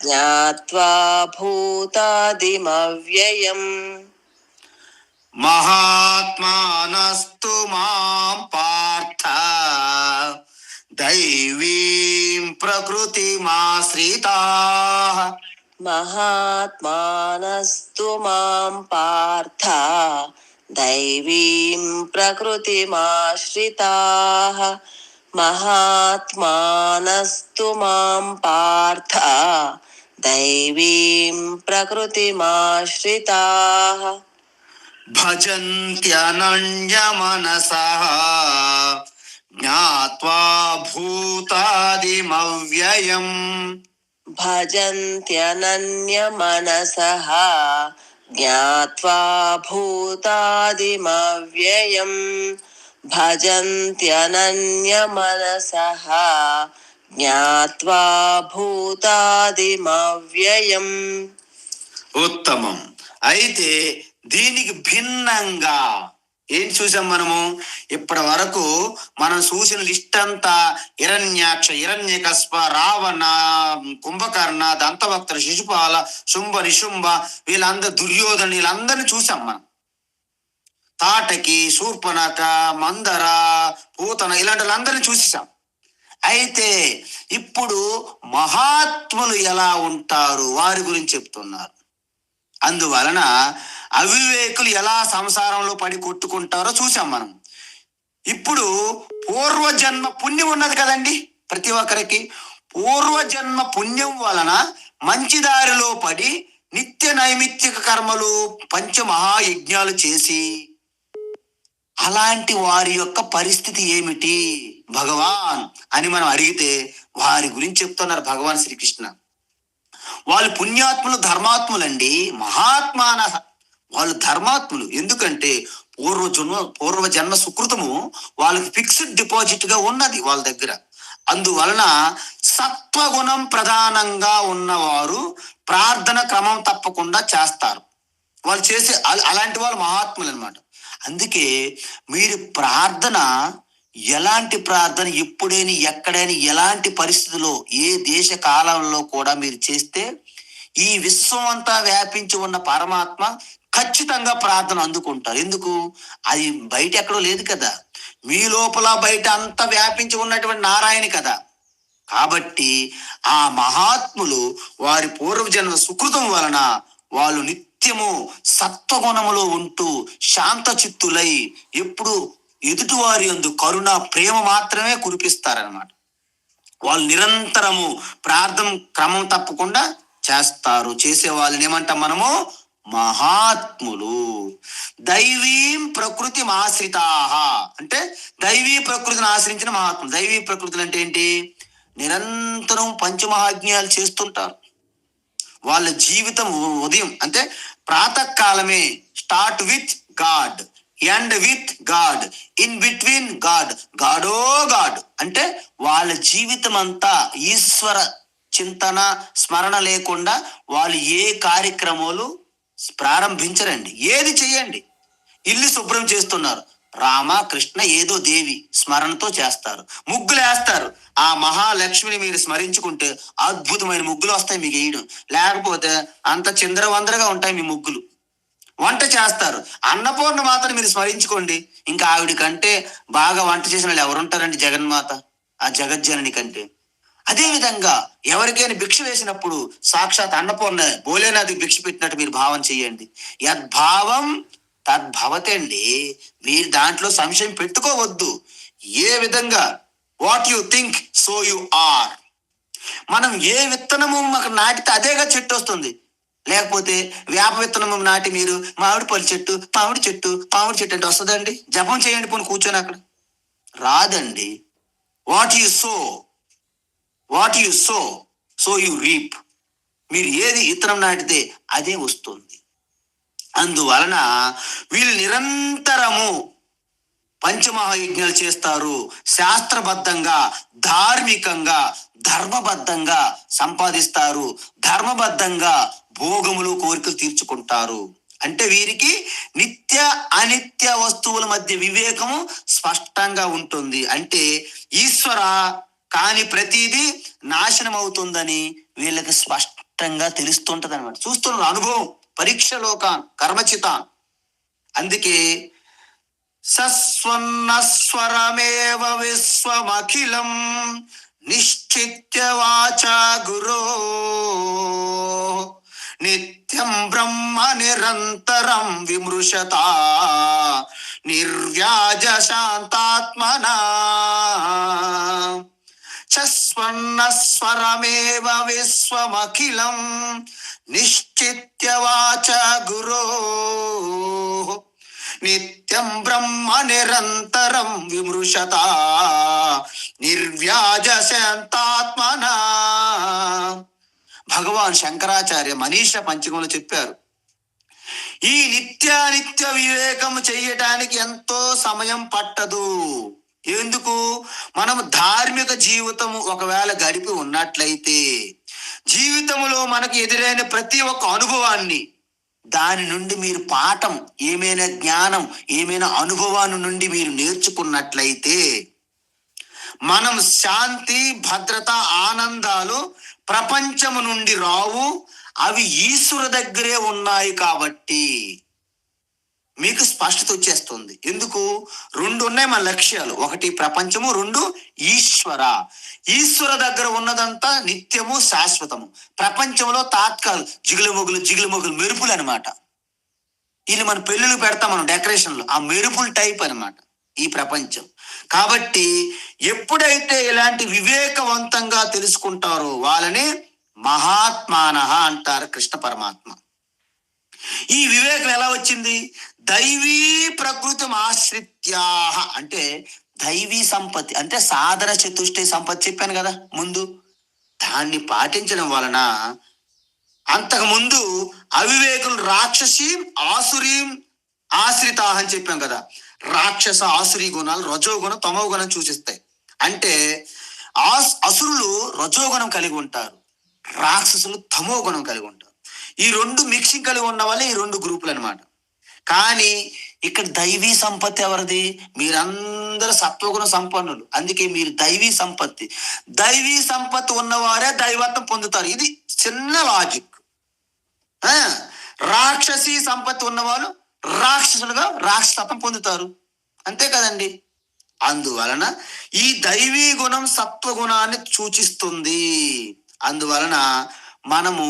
జ్ఞాత్వా భూతాదిమవ్యయం మహాత్మానస్తు మాం పార్థ దైవీం ప్రకృతిమాశ్రితాః మహాత్మానస్తు మాం పార్థ దైవీం ప్రకృతిమాశ్రితాః మహాత్మానస్తు మాం పార్థ దైవీం ప్రకృతిమాశ్రితాః భజంత్యనన్యమనసః జ్ఞాత్వా భూతాదిమవ్యయం భజంత్యనన్యమనసః జ్ఞాత్వా భూతాదిమవ్యయం భజంత్యనన్యమనసః జ్ఞాత్వా భూతాదిమవ్యయం. ఉత్తమం. అయితే దీనికి భిన్నంగా ఏం చూసాం మనము? ఇప్పటి వరకు మనం చూసిన లిస్ట్ అంతా హిరణ్యాక్ష, హిరణ్యకస్ప, రావణ, కుంభకర్ణ, దంతభక్త, శిశుపాల, శుంభ, నిశుంభ, వీళ్ళందరూ, దుర్యోధన, వీళ్ళందరినీ చూసాం మనం. తాటకి, శూర్పణక, మందర, పూతన, ఇలాంటి వాళ్ళందరినీ చూసేసాం. అయితే ఇప్పుడు మహాత్ములు ఎలా ఉంటారు వారి గురించి చెప్తున్నారు. అందువలన అవివేకులు ఎలా సంసారంలో పడి కొట్టుకుంటారో చూసాం మనం. ఇప్పుడు పూర్వజన్మ పుణ్యం ఉన్నది కదండి ప్రతి ఒక్కరికి. పూర్వజన్మ పుణ్యం వలన మంచి దారిలో పడి నిత్య నైమిత్తిక కర్మలు, పంచమహాయజ్ఞాలు చేసి అలాంటి వారి యొక్క పరిస్థితి ఏమిటి భగవాన్ అని మనం అడిగితే వారి గురించి చెప్తున్నారు భగవాన్ శ్రీకృష్ణ. వాళ్ళు పుణ్యాత్ములు, ధర్మాత్ములండి. మహాత్మాన, వాళ్ళు ధర్మాత్ములు. ఎందుకంటే పూర్వజన్మ సుకృతము వాళ్ళకి ఫిక్స్డ్ డిపాజిట్ గా ఉన్నది వాళ్ళ దగ్గర. అందువలన సత్వగుణం ప్రధానంగా ఉన్నవారు ప్రార్థన క్రమం తప్పకుండా చేస్తారు. వాళ్ళు చేసే అలాంటి వాళ్ళు మహాత్ములు అన్నమాట. అందుకే మీరు ప్రార్థన, ఎలాంటి ప్రార్థన, ఎప్పుడైనా ఎక్కడైనా ఎలాంటి పరిస్థితుల్లో ఏ దేశ కాలంలో కూడా మీరు చేస్తే ఈ విశ్వం అంతా వ్యాపించి ఉన్న పరమాత్మ ఖచ్చితంగా ప్రార్థన అందుకుంటారు. ఎందుకు? అది బయట ఎక్కడో లేదు కదా, మీ లోపల బయట అంతా వ్యాపించి ఉన్నటువంటి నారాయణ కదా. కాబట్టి ఆ మహాత్ములు వారి పూర్వజన్మ సుకృతం వలన వాళ్ళు నిత్యము సత్వగుణములో ఉంటూ శాంత చిత్తులై ఎప్పుడు ఎదుటివారి యందు కరుణ ప్రేమ మాత్రమే కురిపిస్తారనమాట. వాళ్ళు నిరంతరము ప్రార్థన క్రమం తప్పకుండా చేస్తారు. చేసే వాళ్ళని ఏమంటాం మనము? మహాత్ములు. దైవీం ప్రకృతి ఆశ్రితాహ అంటే దైవీ ప్రకృతిని ఆశ్రయించిన మహాత్ములు. దైవీ ప్రకృతులు అంటే ఏంటి? నిరంతరం పంచమహాజ్ఞాలు చేస్తుంటారు. వాళ్ళ జీవితం ఉదయం అంటే ప్రాతకాలమే start with God, end with God, in between God, గాడో గాడ్. అంటే వాళ్ళ జీవితం అంతా ఈశ్వర చింతన స్మరణ లేకుండా వాళ్ళు ఏ కార్యక్రమాలు ప్రారంభించరండి. ఏది చెయ్యండి, ఇల్లు శుభ్రం చేస్తున్నారు, రామ కృష్ణ ఏదో దేవి స్మరణతో చేస్తారు. ముగ్గులు వేస్తారు, ఆ మహాలక్ష్మిని మీరు స్మరించుకుంటే అద్భుతమైన ముగ్గులు వస్తాయి మీకు వేయడం. లేకపోతే అంత చిందరవందరగా ఉంటాయి మీ ముగ్గులు. వంట చేస్తారు, అన్నపూర్ణ మాతను మీరు స్మరించుకోండి, ఇంకా ఆవిడ కంటే బాగా వంట చేసిన వాళ్ళు ఎవరుంటారండి? జగన్మాత, ఆ జగజ్జనని కంటే. అదే విధంగా ఎవరికైనా భిక్ష వేసినప్పుడు సాక్షాత్ అన్నపూర్ణ భోలేనాథ్కి భిక్ష పెట్టినట్టు మీరు భావం చేయండి. యద్భావం తద్భవతే అండి. మీరు దాంట్లో సంశయం పెట్టుకోవద్దు. ఏ విధంగా what you think so you are. మనం ఏ విత్తనము మాకు నాటితే అదేగా చెట్టు వస్తుంది. లేకపోతే వేప విత్తనము నాటి మీరు మామిడి పళ్ళు చెట్టు, మామిడి చెట్టు, మామిడి చెట్టు అంటే వస్తుందండి? జపం చేయండి పోనీ కూర్చొని, అక్కడ రాదండి. What you so, what you so, so you reap. మీరు ఏది విత్తనం నాటితే అదే వస్తుంది. అందువలన వీళ్ళు నిరంతరము పంచమహాయజ్ఞాలు చేస్తారు. శాస్త్రబద్ధంగా, ధార్మికంగా, ధర్మబద్ధంగా సంపాదిస్తారు. ధర్మబద్ధంగా భోగములు కోరికలు తీర్చుకుంటారు. అంటే వీరికి నిత్య అనిత్య వస్తువుల మధ్య వివేకము స్పష్టంగా ఉంటుంది. అంటే ఈశ్వర కాని ప్రతిదీ నాశనం అవుతుందని వీళ్ళకి స్పష్టంగా తెలుస్తుంటది అనమాట. చూస్తున్నారు, అనుభవం, పరీక్షలోక కర్మచిత. అందుకే సస్వన్నస్వరమేవ విశ్వమఖిలం నిశ్చిత్య వాచా గురో నిత్యం బ్రహ్మ నిరంతరం విమృశత నిర్వ్యాజ శాంతాత్మనా. స్వర్ణస్వరమేవ విశ్వమఖిలం నిశ్చిత్య వాచా గురో నిత్యం బ్రహ్మ నిరంతరం విమృశత నిర్వ్యాజ శాంతాత్మనా. భగవాన్ శంకరాచార్య మనీష పంచకంలో చెప్పారు, ఈ నిత్యానిత్య వివేకం చెయ్యటానికి ఎంతో సమయం పట్టదు. ఎందుకు? మనం ధార్మిక జీవితము ఒకవేళ గడిపి ఉన్నట్లయితే జీవితంలో మనకు ఎదురైన ప్రతి ఒక్క అనుభవాన్ని, దాని నుండి మీరు పాఠం, ఏమైనా జ్ఞానం, ఏమైనా అనుభవాన్ని నుండి మీరు నేర్చుకున్నట్లయితే మనం శాంతి, భద్రత, ఆనందాలు ప్రపంచము నుండి రావు, అవి ఈశ్వర దగ్గరే ఉన్నాయి. కాబట్టి మీకు స్పష్టత వచ్చేస్తుంది. ఎందుకు? రెండు ఉన్నాయి మన లక్ష్యాలు, ఒకటి ప్రపంచము, రెండు ఈశ్వర. ఈశ్వర దగ్గర ఉన్నదంతా నిత్యము శాశ్వతము, ప్రపంచంలో తాత్కాలు జిగులు మొగులు మెరుపులు అనమాట. వీళ్ళు మన పెళ్ళిళ్ళు పెడతాం మనం డెకరేషన్లు, ఆ మెరుపుల టైప్ అనమాట ఈ ప్రపంచం. కాబట్టి ఎప్పుడైతే ఇలాంటి వివేకవంతంగా తెలుసుకుంటారో వాళ్ళని మహాత్మానః అంటారు కృష్ణ పరమాత్మ. ఈ వివేకం ఎలా వచ్చింది? దైవీ ప్రకృతి ఆశ్రిత్యాహ అంటే దైవీ సంపత్తి అంటే సాధన చతుష్టయ సంపత్తి చెప్పాను కదా ముందు. దాన్ని పాటించడం వలన, అంతకుముందు అవివేకులు రాక్షసీం ఆసురీం ఆశ్రితాహ అని చెప్పాం కదా. రాక్షస ఆసురీ గుణాలు రజోగుణం తమో గుణం సూచిస్తాయి. అంటే అసురులు రజోగుణం కలిగి ఉంటారు, రాక్షసులు తమో గుణం కలిగి ఉంటారు. ఈ రెండు మిక్సింగ్ కలిగి ఉన్న వాళ్ళే ఈ రెండు గ్రూపులు అనమాట. కానీ ఇక్కడ దైవీ సంపత్తి ఎవరిది? మీరందరూ సత్వగుణ సంపన్నులు, అందుకే మీరు దైవీ సంపత్తి. దైవీ సంపత్తి ఉన్నవారే దైవత్వం పొందుతారు. ఇది చిన్న లాజిక్. రాక్షసి సంపత్తి ఉన్నవాళ్ళు రాక్షసులుగా రాక్షసత్వం పొందుతారు. అంతే కదండి. అందువలన ఈ దైవీ గుణం సత్వగుణాన్ని సూచిస్తుంది. అందువలన మనము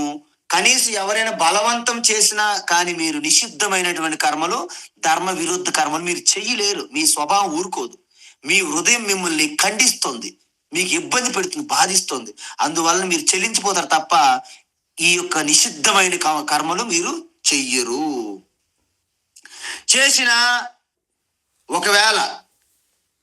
కనీసం ఎవరైనా బలవంతం చేసినా కానీ మీరు నిషిద్ధమైనటువంటి కర్మలు, ధర్మ విరుద్ధ కర్మలు మీరు చెయ్యలేరు. మీ స్వభావం ఊరుకోదు. మీ హృదయం మిమ్మల్ని ఖండిస్తుంది, మీకు ఇబ్బంది పెడుతుంది, బాధిస్తుంది. అందువలన మీరు చెల్లించిపోతారు తప్ప ఈ యొక్క నిషిద్ధమైన కర్మలు మీరు చెయ్యరు. చేసిన ఒకవేళ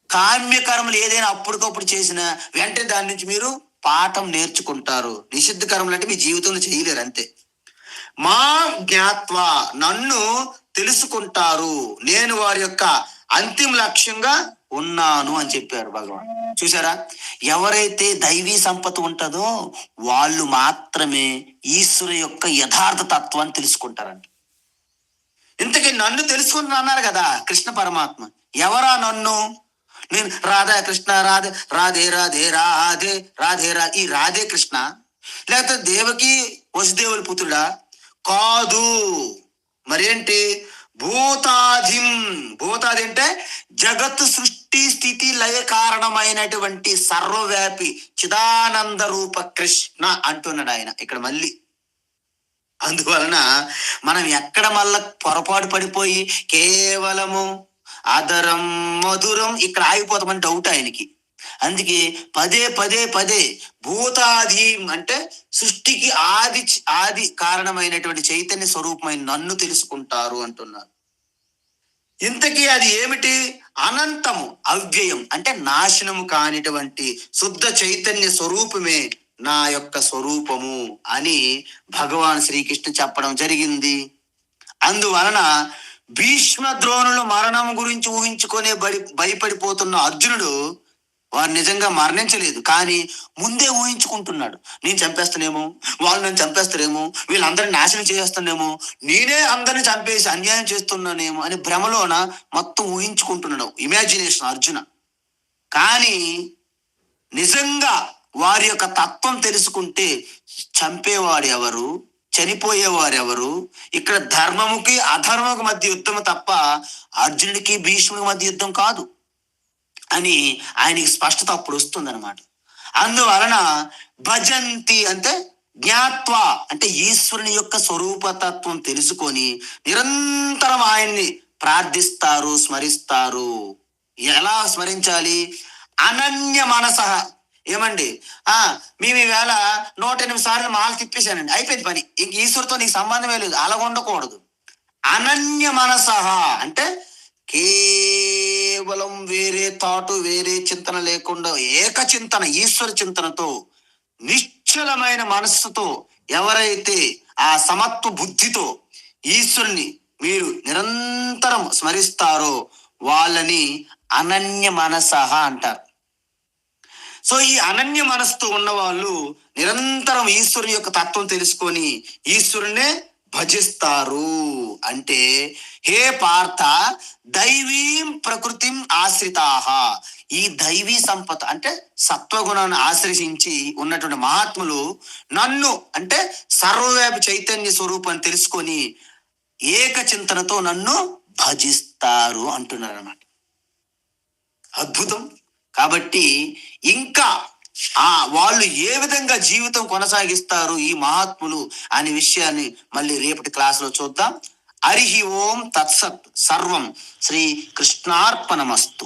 కామ్యకర్మలు ఏదైనా అప్పటికప్పుడు చేసినా వెంటనే దాని నుంచి మీరు పాఠం నేర్చుకుంటారు. నిషిద్ధ కర్మలు అంటే మీ జీవితంలో చేయలేరు, అంతే. మా జ్ఞాత్వ, నన్ను తెలుసుకుంటారు, నేను వారి యొక్క అంతిమ లక్ష్యంగా ఉన్నాను అని చెప్పారు భగవాన్. చూసారా, ఎవరైతే దైవీ సంపద ఉంటుందో వాళ్ళు మాత్రమే ఈశ్వరు యొక్క యథార్థ తత్వాన్ని తెలుసుకుంటారంట. ఇంతకీ నన్ను తెలుసుకుంటున్నా అన్నారు కదా కృష్ణ పరమాత్మ. ఎవరా నన్ను? నేను రాధా కృష్ణ, రాధే రాధే రాధే రాధే రాధే రా, ఈ రాధే కృష్ణ లేకపోతే దేవకి వసుదేవుల పుత్రుడా? కాదు. మరేంటి? భూతాధిం. భూతాది అంటే జగత్తు సృష్టి స్థితి లయ కారణమైనటువంటి సర్వవ్యాపి చిదానంద రూప కృష్ణ అంటున్నాడు ఆయన ఇక్కడ మళ్ళీ. అందువలన మనం ఎక్కడ మళ్ళా పొరపాటు పడిపోయి కేవలము ఆదరం మధురం ఇక్కడ ఆగిపోతామని డౌట్ ఆయనకి. అందుకే పదే పదే పదే భూతాది అంటే సృష్టికి ఆది కారణమైనటువంటి చైతన్య స్వరూపమైన నన్ను తెలుసుకుంటారు అంటున్నారు. ఇంతకీ అది ఏమిటి? అనంతము, అవ్యయం అంటే నాశనము కానిటువంటి శుద్ధ చైతన్య స్వరూపమే నా యొక్క స్వరూపము అని భగవాన్ శ్రీకృష్ణ చెప్పడం జరిగింది. అందువలన భీష్మ ద్రోణులు మరణం గురించి ఊహించుకునే భయపడిపోతున్న అర్జునుడు వారు నిజంగా మరణించలేదు, కానీ ముందే ఊహించుకుంటున్నాడు. నేను చంపేస్తానేమో, వాళ్ళు నన్ను చంపేస్తారేమో, వీళ్ళందరినీ నాశనం చేస్తానేమో, నేనే అందరిని చంపేసి అన్యాయం చేస్తున్నానేమో అని భ్రమలోన మొత్తం ఊహించుకుంటున్నాడు, ఇమాజినేషన్ అర్జున. కానీ నిజంగా వారి యొక్క తత్వం తెలుసుకుంటే చంపేవాడు ఎవరు, చనిపోయేవారు ఎవరు, ఇక్కడ ధర్మముకి అధర్మకు మధ్య యుద్ధం తప్ప అర్జునుడికి భీష్ముడికి మధ్య యుద్ధం కాదు అని ఆయనకి స్పష్టత అప్పుడు వస్తుంది అనమాట. అందువలన భజంతి అంటే జ్ఞాత్వ అంటే ఈశ్వరుని యొక్క స్వరూపతత్వం తెలుసుకొని నిరంతరం ఆయన్ని ప్రార్థిస్తారు, స్మరిస్తారు. ఎలా స్మరించాలి? అనన్య మనసః. ఏమండి, మేము ఈవేళ 108 సార్లు మాల తిప్పేశానండి, అయిపోయింది పని, ఇంక ఈశ్వరుతో నీకు సంబంధమే లేదు, అలా ఉండకూడదు. అనన్య మనసః అంటే కేవలం వేరే థాటు, వేరే చింతన లేకుండా ఏక చింతన, ఈశ్వర చింతనతో నిశ్చలమైన మనస్సుతో ఎవరైతే ఆ సమత్వ బుద్ధితో ఈశ్వరుని మీరు నిరంతరం స్మరిస్తారో వాళ్ళని అనన్య మనసః అంటారు. సో ఈ అనన్య మనస్సుతో ఉన్న వాళ్ళు నిరంతరం ఈశ్వరుని యొక్క తత్వం తెలుసుకొని ఈశ్వరునే భజిస్తారు. అంటే హే పార్థ దైవీం ప్రకృతిం ఆశ్రితాహ, ఈ దైవీ సంపద అంటే సత్వగుణాన్ని ఆశ్రయించి ఉన్నటువంటి మహాత్ములు నన్ను అంటే సర్వవ్యాపి చైతన్య స్వరూపాన్ని తెలుసుకొని ఏక చింతనతో నన్ను భజిస్తారు అంటున్నారు అన్నమాట. అద్భుతం. కాబట్టి ఇంకా వాళ్ళు ఏ విధంగా జీవితం కొనసాగిస్తారు ఈ మహాత్ములు అనే విషయాన్ని మళ్ళీ రేపటి క్లాసులో చూద్దాం. హరి ఓం తత్సత్. సర్వం శ్రీ కృష్ణార్పణమస్తు.